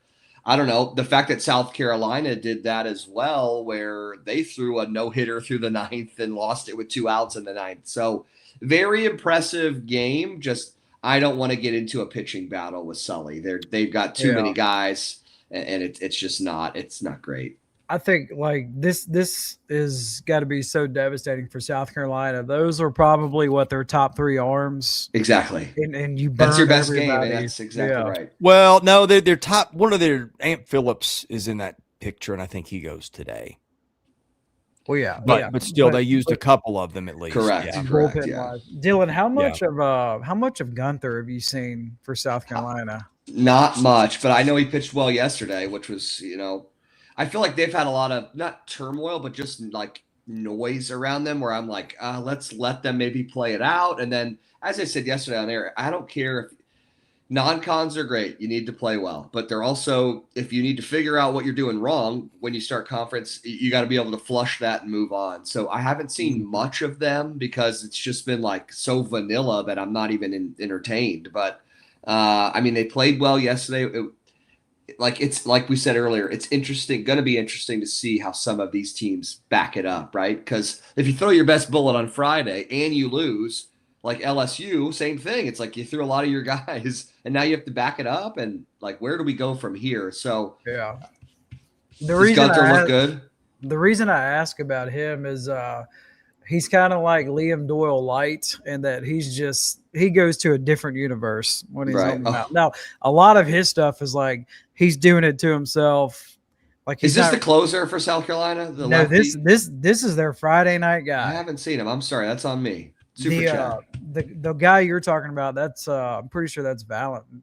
I don't know, the fact that South Carolina did that as well, where they threw a no-hitter through the 9th and lost it with 2 outs in the 9th. So very impressive game. Just I don't want to get into a pitching battle with Sully. They've got too many guys, and it's not great. I think like this is got to be so devastating for South Carolina. Those are probably their top 3 arms. Exactly. And you that's your best everybody. game. And that's exactly right. Well, no, their top one of their Ant Phillips is in that picture, and I think he goes today. Well, yeah, but still, they used a couple of them at least. Correct. Yeah. Correct. Yeah. Dylan, how much of Gunther have you seen for South Carolina? Not much, but I know he pitched well yesterday, which was, I feel like they've had a lot of not turmoil, but just like noise around them where I'm like, let's let them maybe play it out. And then, as I said yesterday on air, I don't care if non-cons are great. You need to play well, but they're also, if you need to figure out what you're doing wrong when you start conference, you got to be able to flush that and move on. So I haven't seen much of them because it's just been like so vanilla that I'm not even entertained. But I mean, they played well yesterday. It's like we said earlier, it's going to be interesting to see how some of these teams back it up, right? Because if you throw your best bullet on Friday and you lose, like LSU, same thing. It's like you threw a lot of your guys and now you have to back it up. And like, where do we go from here? So yeah, does Gunther look good? The reason I ask about him is he's kind of like Liam Doyle light, and that he goes to a different universe when he's on the mound. Now, a lot of his stuff is like he's doing it to himself. Like, is this the closer for South Carolina? No, this is their Friday night guy. I haven't seen him. I'm sorry, that's on me. The guy you're talking about, that's I'm pretty sure that's Valentine.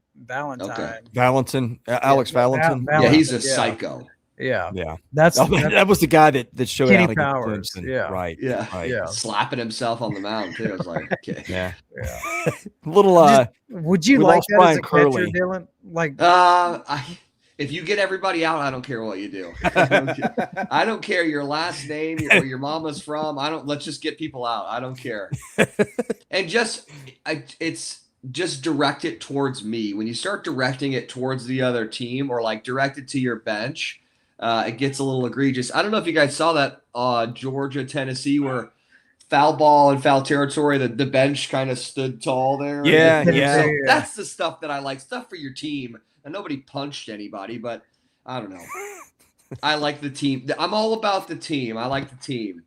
Okay. Valentin, Alex Valentin. Yeah, he's a psycho. Yeah. That was the guy that showed Kenny out against Powers. Clemson. Yeah. Right. Yeah. Right. Yeah. Slapping himself on the mound too. I was like, okay. Yeah. Yeah. Little would you we like lost that Brian as a Curley. catcher, Dylan? Like if you get everybody out, I don't care what you do. I don't care your last name or where your mama's from. Let's just get people out. I don't care. And it's just direct it towards me. When you start directing it towards the other team or like direct it to your bench, it gets a little egregious. I don't know if you guys saw that Georgia, Tennessee, where foul ball and foul territory, the bench kind of stood tall there. Yeah. So that's the stuff that I like. Stuff for your team. And nobody punched anybody, but I don't know. I like the team. I'm all about the team. I like the team.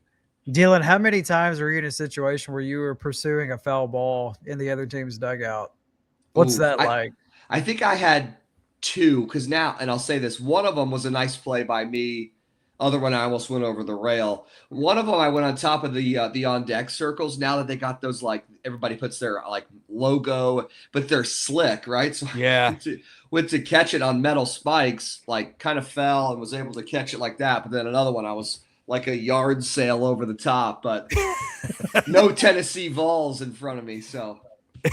Dylan, how many times were you in a situation where you were pursuing a foul ball in the other team's dugout? What's that like? I think I had 2, because now, and I'll say this, one of them was a nice play by me. Other one, I almost went over the rail. One of them, I went on top of the on deck circles. Now that they got those, like everybody puts their like logo, but they're slick, right? So yeah, went to catch it on metal spikes, like kind of fell and was able to catch it like that. But then another one, I was like a yard sale over the top, but no Tennessee Vols in front of me, so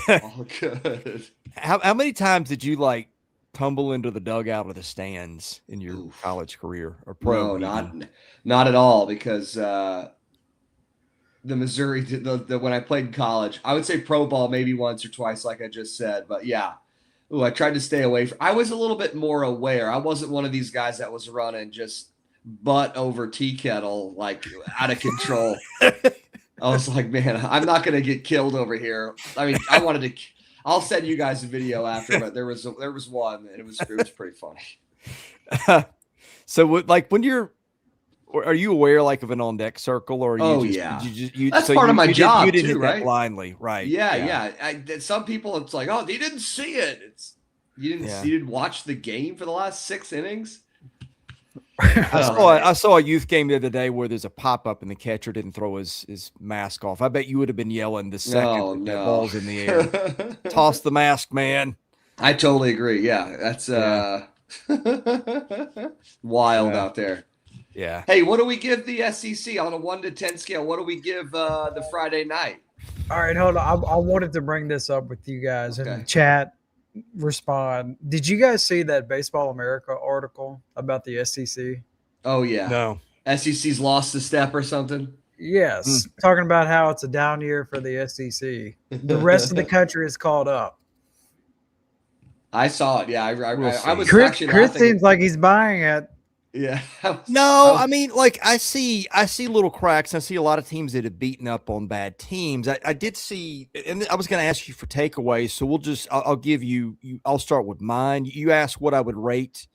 all good. How many times did you like tumble into the dugout or the stands in your college career or pro? No, not at all, because the Missouri, when I played in college, I would say pro ball maybe once or twice, like I just said, but yeah. I tried to stay away from. I was a little bit more aware. I wasn't one of these guys that was running just butt over tea kettle, like out of control. I was like, man, I'm not going to get killed over here. I mean, I wanted to. I'll send you guys a video after, but there was one, and it was pretty funny. So, like, when are you aware like of an on deck circle, or that's part of my job you did too, right? Blindly, right? Yeah. Some people, it's like, oh, they didn't see it. You didn't watch the game for the last 6 innings. I saw a youth game the other day where there's a pop up and the catcher didn't throw his mask off. I bet you would have been yelling the second that ball's in the air. Toss the mask, man. I totally agree. Yeah, that's wild out there. Yeah. Hey, what do we give the SEC on a 1 to 10 scale? What do we give the Friday night? All right, hold on. I wanted to bring this up with you guys in the Okay. chat. Respond. Did you guys see that Baseball America article about the SEC? Oh yeah. No. SEC's lost a step or something. Yes, talking about how it's a down year for the SEC. The rest of the country is caught up. I saw it. Yeah, I was Chris actually laughing. seems like he's buying it. Yeah. No, I mean, like I see little cracks. I see a lot of teams that have beaten up on bad teams. I did see, and I was going to ask you for takeaways, so I'll give you. I'll start with mine. You asked what I would rate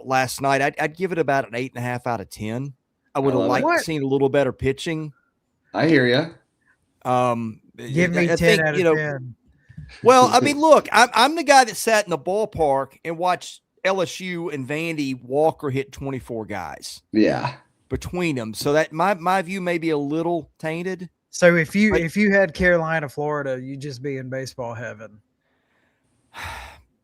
last night. I'd give it about an 8.5 out of 10. I would have liked to seen a little better pitching. I hear you. Give me 10 out of 10. Well, I mean, look, I'm the guy that sat in the ballpark and watched LSU and Vandy Walker hit 24 guys. Yeah. Between them. So that my view may be a little tainted. So if you had Carolina, Florida, you'd just be in baseball heaven.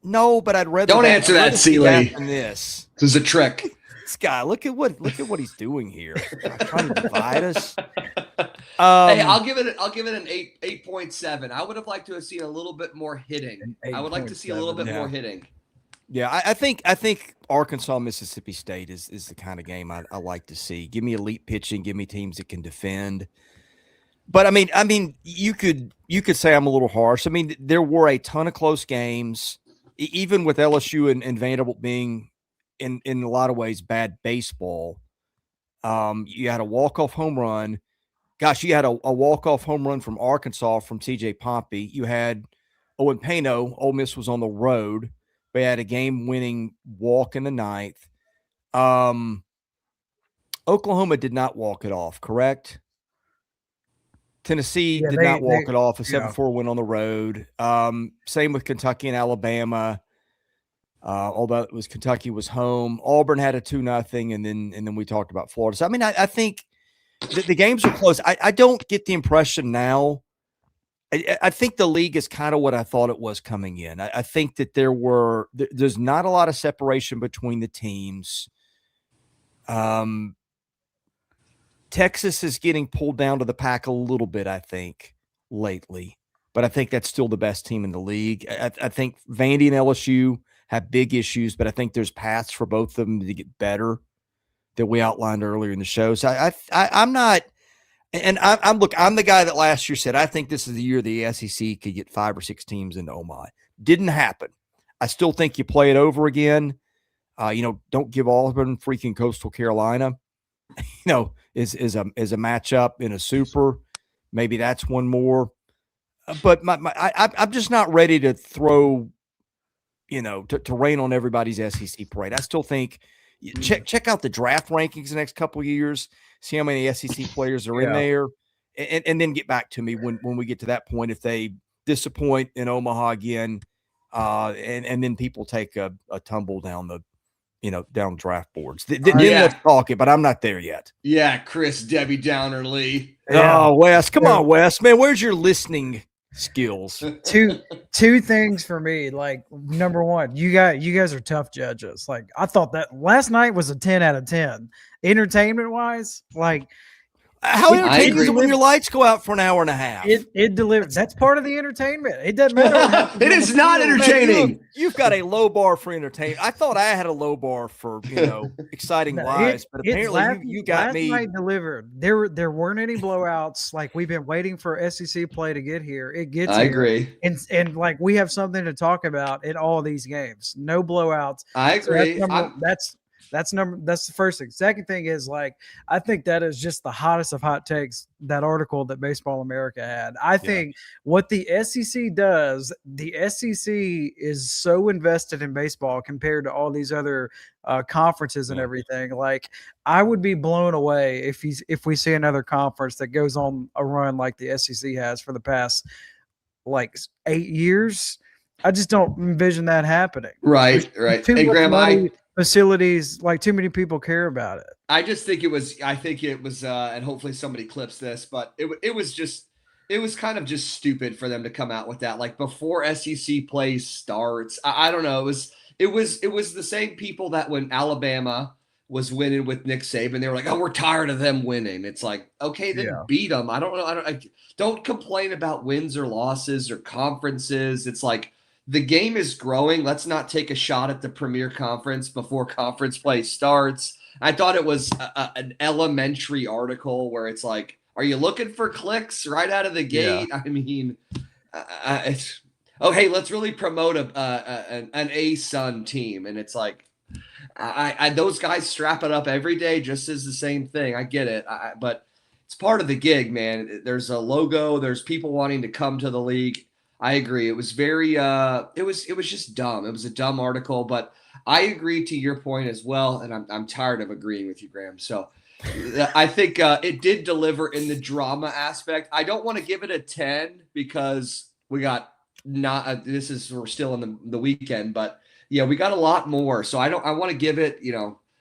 No, but I'd rather don't answer that, Seeley. This is a trick. This guy, look at what he's doing here. Trying to divide us. Hey, I'll give it an 8.7. I would have liked to have seen a little bit more hitting. I would like to see a little bit more hitting. Yeah, I think Arkansas, Mississippi State is the kind of game I like to see. Give me elite pitching, give me teams that can defend. But I mean, you could say I'm a little harsh. I mean, there were a ton of close games, even with LSU and Vanderbilt being in a lot of ways bad baseball. You had a walk-off home run. Gosh, you had a walk-off home run from Arkansas from TJ Pompey. You had Owen Pano. Ole Miss was on the road. They had a game-winning walk in the ninth. Oklahoma did not walk it off, correct? Tennessee did not walk it off. A 7-4 win on the road. Same with Kentucky and Alabama. Although it was Kentucky was home. Auburn had a 2-0, and then we talked about Florida. So I mean, I think the games are close. I don't get the impression now. I think the league is kind of what I thought it was coming in. I think that there's not a lot of separation between the teams. Texas is getting pulled down to the pack a little bit, I think, lately. But I think that's still the best team in the league. I think Vandy and LSU have big issues, but I think there's paths for both of them to get better that we outlined earlier in the show. So I'm not – and I'm the guy that last year said, I think this is the year the SEC could get 5 or 6 teams into Omaha. Didn't happen. I still think you play it over again. Don't give Auburn freaking Coastal Carolina, is a matchup in a super. Maybe that's one more. But I'm just not ready to throw, to rain on everybody's SEC parade. I still think check out the draft rankings the next couple of years. See how many SEC players are in there, and then get back to me when we get to that point. If they disappoint in Omaha again, and then people take a tumble down the, down draft boards. Then let's talk it, but I'm not there yet. Yeah, Chris, Debbie Downer, Lee. Oh, Wes, come on, Wes, man, where's your listening skills? Two things for me. Like, number one, you guys are tough judges. Like, I thought that last night was a 10 out of 10 entertainment wise. Like, how entertaining is it when your lights go out for an hour and a half? It delivers. That's part of the entertainment. It doesn't matter. It is not entertaining. You've got a low bar for entertainment. I thought I had a low bar for exciting lives, but apparently you got me. Last night delivered. There weren't any blowouts. Like, we've been waiting for SEC play to get here. It gets. I agree. And like, we have something to talk about in all these games. No blowouts. I agree. So that's the first thing. Second thing is, like, I think that is just the hottest of hot takes, that article that Baseball America had. I think what the SEC does, the SEC is so invested in baseball compared to all these other conferences and everything. Like, I would be blown away if we see another conference that goes on a run like the SEC has for the past, like, 8 years. I just don't envision that happening. Right. Hey, Graham, facilities, like, too many people care about it. I think it was, and hopefully somebody clips this, but it was kind of just stupid for them to come out with that, like, before SEC play starts. I don't know. It was the same people that when Alabama was winning with Nick Saban. They were like, "Oh, we're tired of them winning." It's like, okay, then beat them. I don't know. Don't complain about wins or losses or conferences. It's like the game is growing. Let's not take a shot at the premier conference before conference play starts. I thought it was an elementary article where it's like, are you looking for clicks right out of the gate? I mean, hey, let's really promote an A-Sun team. And it's like, those guys strap it up every day just as the same thing. I get it. But it's part of the gig, man. There's a logo. There's people wanting to come to the league. I agree. It was very it was just dumb. It was a dumb article, but I agree to your point as well. And I'm tired of agreeing with you, Graham. So I think it did deliver in the drama aspect. I don't want to give it a 10 because we got we're still in the weekend, but yeah, we got a lot more. So I want to give it,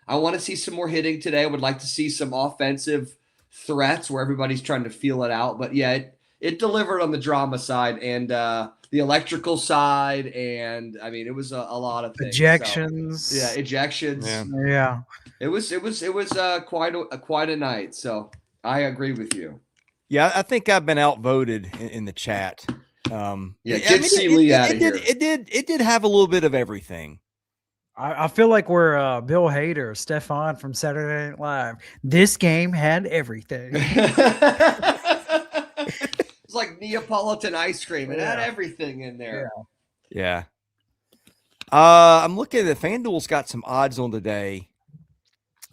I want to see some more hitting today. I would like to see some offensive threats where everybody's trying to feel it out. But yeah, it delivered on the drama side and the electrical side. And I mean, it was a lot of things. Ejections. So, yeah, ejections. Yeah. It was quite a night. So I agree with you. Yeah, I think I've been outvoted in the chat. It did have a little bit of everything. I feel like we're Bill Hader, Stefan from Saturday Night Live. This game had everything. It's like Neapolitan ice cream. It had everything in there. Yeah. I'm looking at the FanDuel's got some odds on today.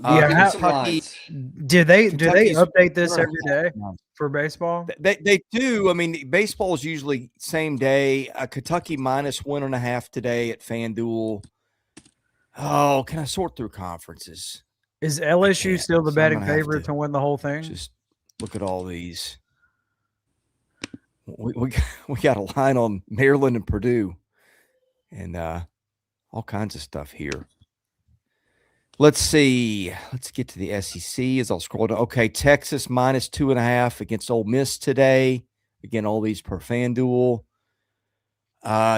Did they update this every day for baseball? They do. I mean, baseball is usually same day. Kentucky minus 1.5 today at FanDuel. Oh, can I sort through conferences? Is LSU still the betting favorite to win the whole thing? Just look at all these. We got a line on Maryland and Purdue, and all kinds of stuff here. Let's see. Let's get to the SEC as I'll scroll down. Okay, Texas minus 2.5 against Ole Miss today. Again, all these per FanDuel.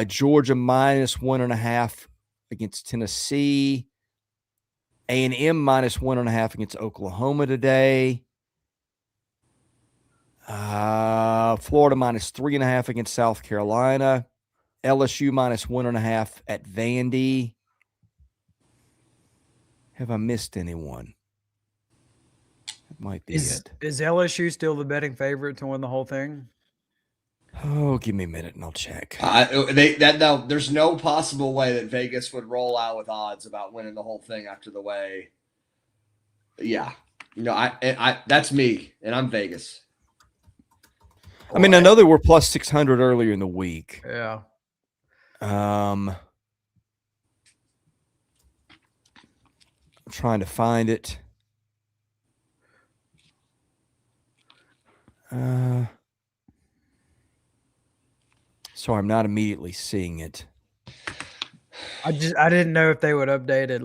Georgia minus 1.5 against Tennessee. A&M minus 1.5 against Oklahoma today. Florida minus 3.5 against South Carolina. LSU minus 1.5 at Vandy. Have I missed anyone? That might be it. Is LSU still the betting favorite to win the whole thing? Oh, give me a minute and I'll check. There's no possible way that Vegas would roll out with odds about winning the whole thing after the way. Yeah, that's me, and I'm Vegas. I mean, I know they were plus 600 earlier in the week. Yeah. I'm trying to find it. So I'm not immediately seeing it. I didn't know if they would update it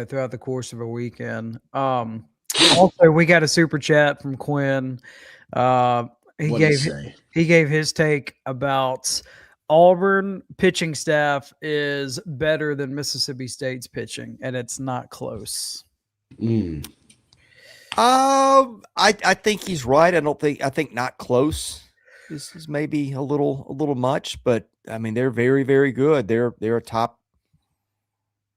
throughout the course of a weekend. Also, we got a super chat from Quinn. He gave his take about Auburn pitching staff is better than Mississippi State's pitching, and it's not close. I think he's right. I think not close. This is maybe a little much, but I mean they're very, very good. They're a top.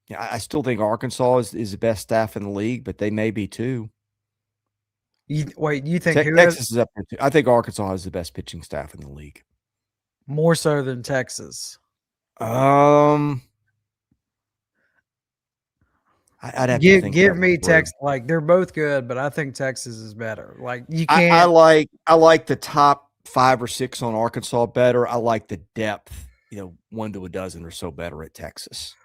Yeah, I still think Arkansas is the best staff in the league, but they may be too. You think Texas is up there too? I think Arkansas has the best pitching staff in the league. More so than Texas. I'd have to think give me Texas. Like they're both good, but I think Texas is better. Like you can't. I like the top 5 or 6 on Arkansas better. I like the depth. 1 to a dozen or so better at Texas.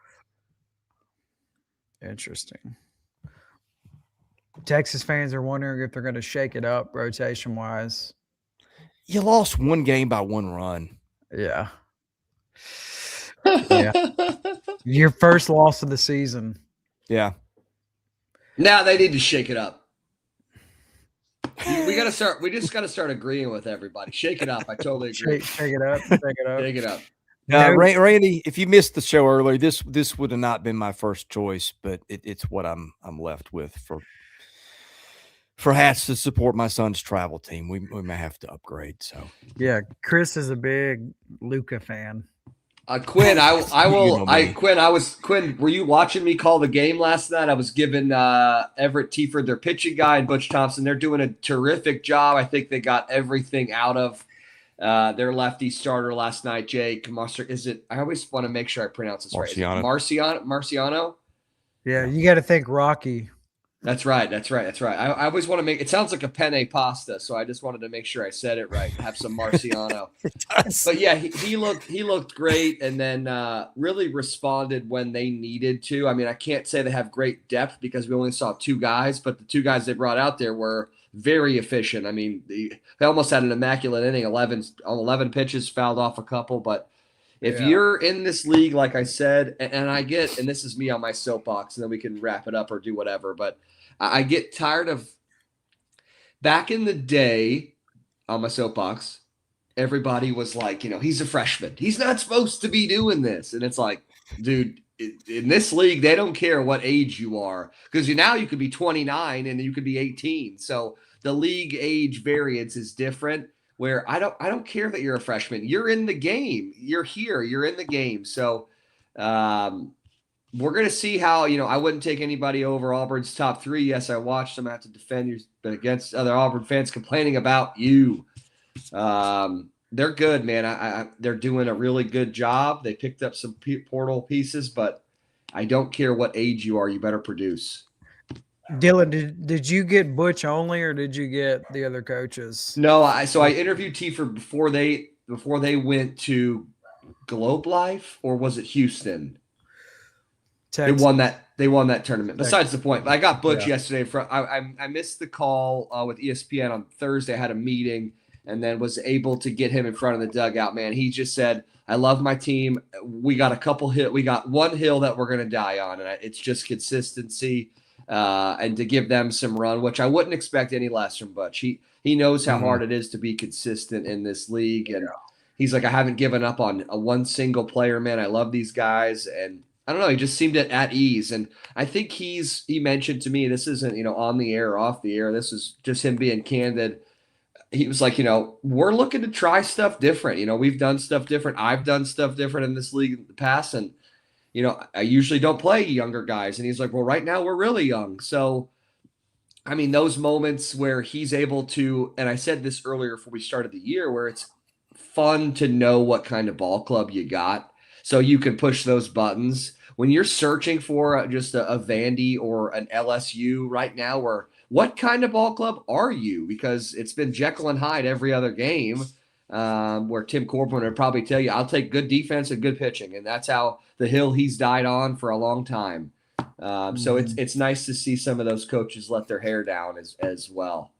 Interesting. Texas fans are wondering if they're going to shake it up rotation wise. You lost 1 game by 1 run. Yeah. Your first loss of the season. Yeah. Now they need to shake it up. We just got to start agreeing with everybody. Shake it up. I totally agree. Shake it up. Shake it up. Shake it up. Randy, if you missed the show earlier, this would have not been my first choice, but it's what I'm left with for hats to support my son's travel team. We may have to upgrade. So yeah, Chris is a big Luca fan. Quinn, Quinn, were you watching me call the game last night? I was giving Everett Tiford their pitching guy and Butch Thompson. They're doing a terrific job. I think they got everything out of their lefty starter last night, Jake Mustard. I always want to make sure I pronounce this right. Marciano? Yeah, you got to think Rocky. That's right. I always want to make it sounds like a penne pasta, so I just wanted to make sure I said it right. Have some Marciano. But yeah, he looked great, and then really responded when they needed to. I mean, I can't say they have great depth because we only saw 2 guys, but the 2 guys they brought out there were very efficient. I mean, they almost had an immaculate inning, 11 pitches, fouled off a couple, but if you're in this league, like I said, and I get, and this is me on my soapbox, and then we can wrap it up or do whatever, but I get tired of back in the day on my soapbox, everybody was like, he's a freshman. He's not supposed to be doing this. And it's like, dude, in this league, they don't care what age you are because now you could be 29 and you could be 18. So the league age variance is different. Where I don't care that you're a freshman. You're in the game. You're here. You're in the game. So we're going to see how, I wouldn't take anybody over Auburn's top 3. Yes, I watched them have to defend you, but against other Auburn fans complaining about you. They're good, man. They're doing a really good job. They picked up some portal pieces, but I don't care what age you are. You better produce. Dylan, did you get Butch only, or did you get the other coaches? No, I interviewed Tiford before they went to Globe Life, or was it Houston? Texas. They won that tournament. Texas. Besides the point, but I got Butch yesterday. I missed the call with ESPN on Thursday. I had a meeting and then was able to get him in front of the dugout. Man, he just said, "I love my team. We got we got one hill that we're going to die on, and it's just consistency." And to give them some run, which I wouldn't expect any less from Butch. He knows how hard it is to be consistent in this league. And he's like, I haven't given up on one single player, man. I love these guys. And I don't know, he just seemed at ease. And I think he mentioned to me, this isn't, on the air or off the air. This is just him being candid. He was like, we're looking to try stuff different. We've done stuff different. I've done stuff different in this league in the past. And I usually don't play younger guys. And he's like, well, right now we're really young. So, I mean, those moments where he's able to, and I said this earlier before we started the year, where it's fun to know what kind of ball club you got so you can push those buttons. When you're searching for just a Vandy or an LSU right now, what kind of ball club are you? Because it's been Jekyll and Hyde every other game. Where Tim Corbin would probably tell you, I'll take good defense and good pitching. And that's how the hill he's died on for a long time. So it's nice to see some of those coaches let their hair down as well.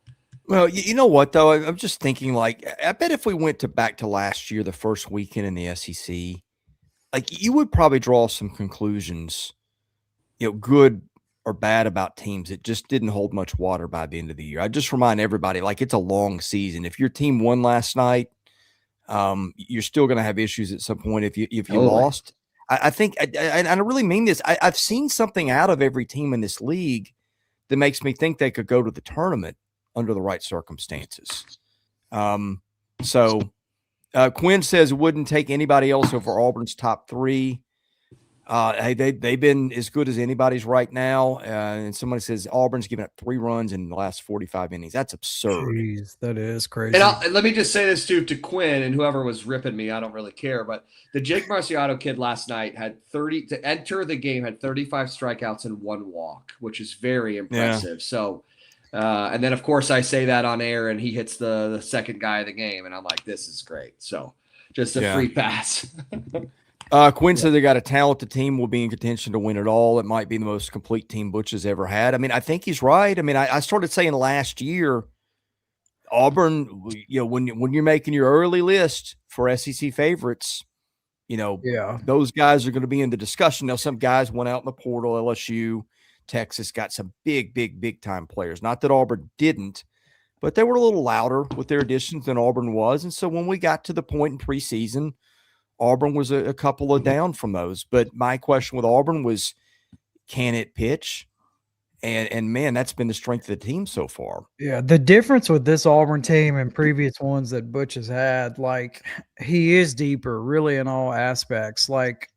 Well, you know what, though? I'm just thinking, I bet if we went back to last year, the first weekend in the SEC, you would probably draw some conclusions, good or bad about teams that just didn't hold much water by the end of the year. I just remind everybody, it's a long season. If your team won last night, you're still going to have issues at some point if you lost. I think, and I really mean this, I've seen something out of every team in this league that makes me think they could go to the tournament under the right circumstances. So Quinn says wouldn't take anybody else over Auburn's top 3. Hey, they've been as good as anybody's right now. And somebody says Auburn's given up 3 runs in the last 45 innings. That's absurd. Jeez, that is crazy. And let me just say this too to Quinn and whoever was ripping me. I don't really care, but the Jake Marciano kid last night had 30 to enter the game, had 35 strikeouts and 1 walk, which is very impressive. Yeah. So, and then of course I say that on air and he hits the second guy of the game and I'm like, this is great. So just a free pass. Quinn said they got a talented team, will be in contention to win it all. It might be the most complete team Butch has ever had. I mean, I think he's right. I mean, I started saying last year, Auburn, when you're making your early list for SEC favorites, those guys are going to be in the discussion. Now, some guys went out in the portal, LSU, Texas got some big time players. Not that Auburn didn't, but they were a little louder with their additions than Auburn was. And so when we got to the point in preseason, Auburn was a couple of down from those. But my question with Auburn was, can it pitch? And man, that's been the strength of the team so far. Yeah, the difference with this Auburn team and previous ones that Butch has had, like, he is deeper, really, in all aspects. Like,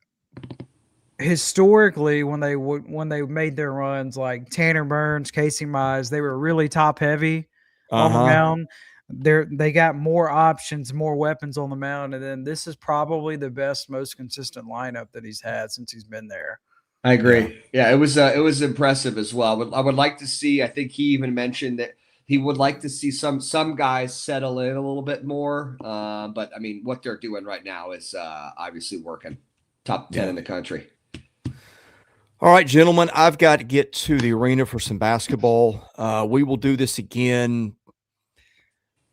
historically, when they made their runs, like Tanner Burns, Casey Mize, they were really top heavy on the mound. They got more options, more weapons on the mound, and then this is probably the best, most consistent lineup that he's had since he's been there. I agree. Yeah, it was impressive as well. I would like to see. I think he even mentioned that he would like to see some guys settle in a little bit more. But I mean, what they're doing right now is obviously working. Top 10 in the country. All right, gentlemen, I've got to get to the arena for some basketball. We will do this again.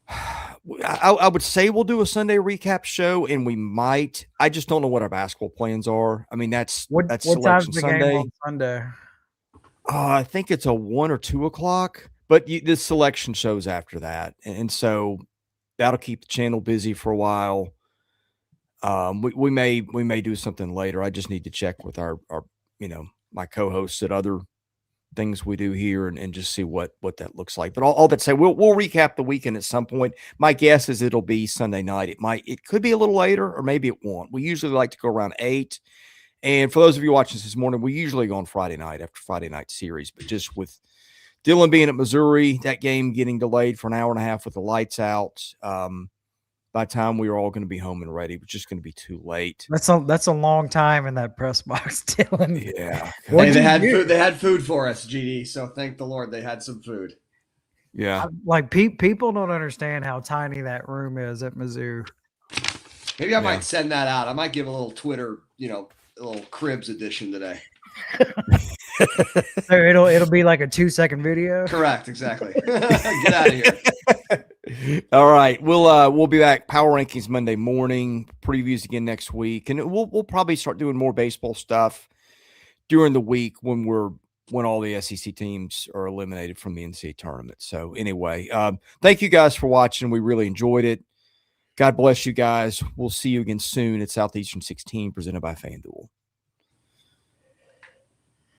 I would say we'll do a Sunday recap show, and we might. I just don't know what our basketball plans are. I mean, that's what Selection time's the Sunday. game on Sunday? I think it's a 1 or 2 o'clock, but the selection shows after that, and so that'll keep the channel busy for a while. We may do something later. I just need to check with our my co-hosts at other things we do here and just see what that looks like. But all that say, we'll recap the weekend at some point. My guess is it'll be Sunday night. It could be a little later, or maybe it won't. We usually like to go around 8. And for those of you watching this morning, we usually go on Friday night after Friday night series. But just with Dylan being at Missouri, that game getting delayed for an hour and a half with the lights out, by the time we were all going to be home and ready, it's just going to be too late. That's a long time in that press box, Dylan. Yeah. Hey, they had food. They had food for us, GD. So thank the Lord they had some food. Yeah. Like people don't understand how tiny that room is at Mizzou. Maybe I might send that out. I might give a little Twitter, a little Cribs edition today. So it'll be like a 2-second video. Correct. Exactly. Get out of here. All right, we'll be back. Power rankings Monday morning. Previews again next week, and we'll probably start doing more baseball stuff during the week when all the SEC teams are eliminated from the NCAA tournament. So anyway, thank you guys for watching. We really enjoyed it. God bless you guys. We'll see you again soon at Southeastern 16 presented by FanDuel.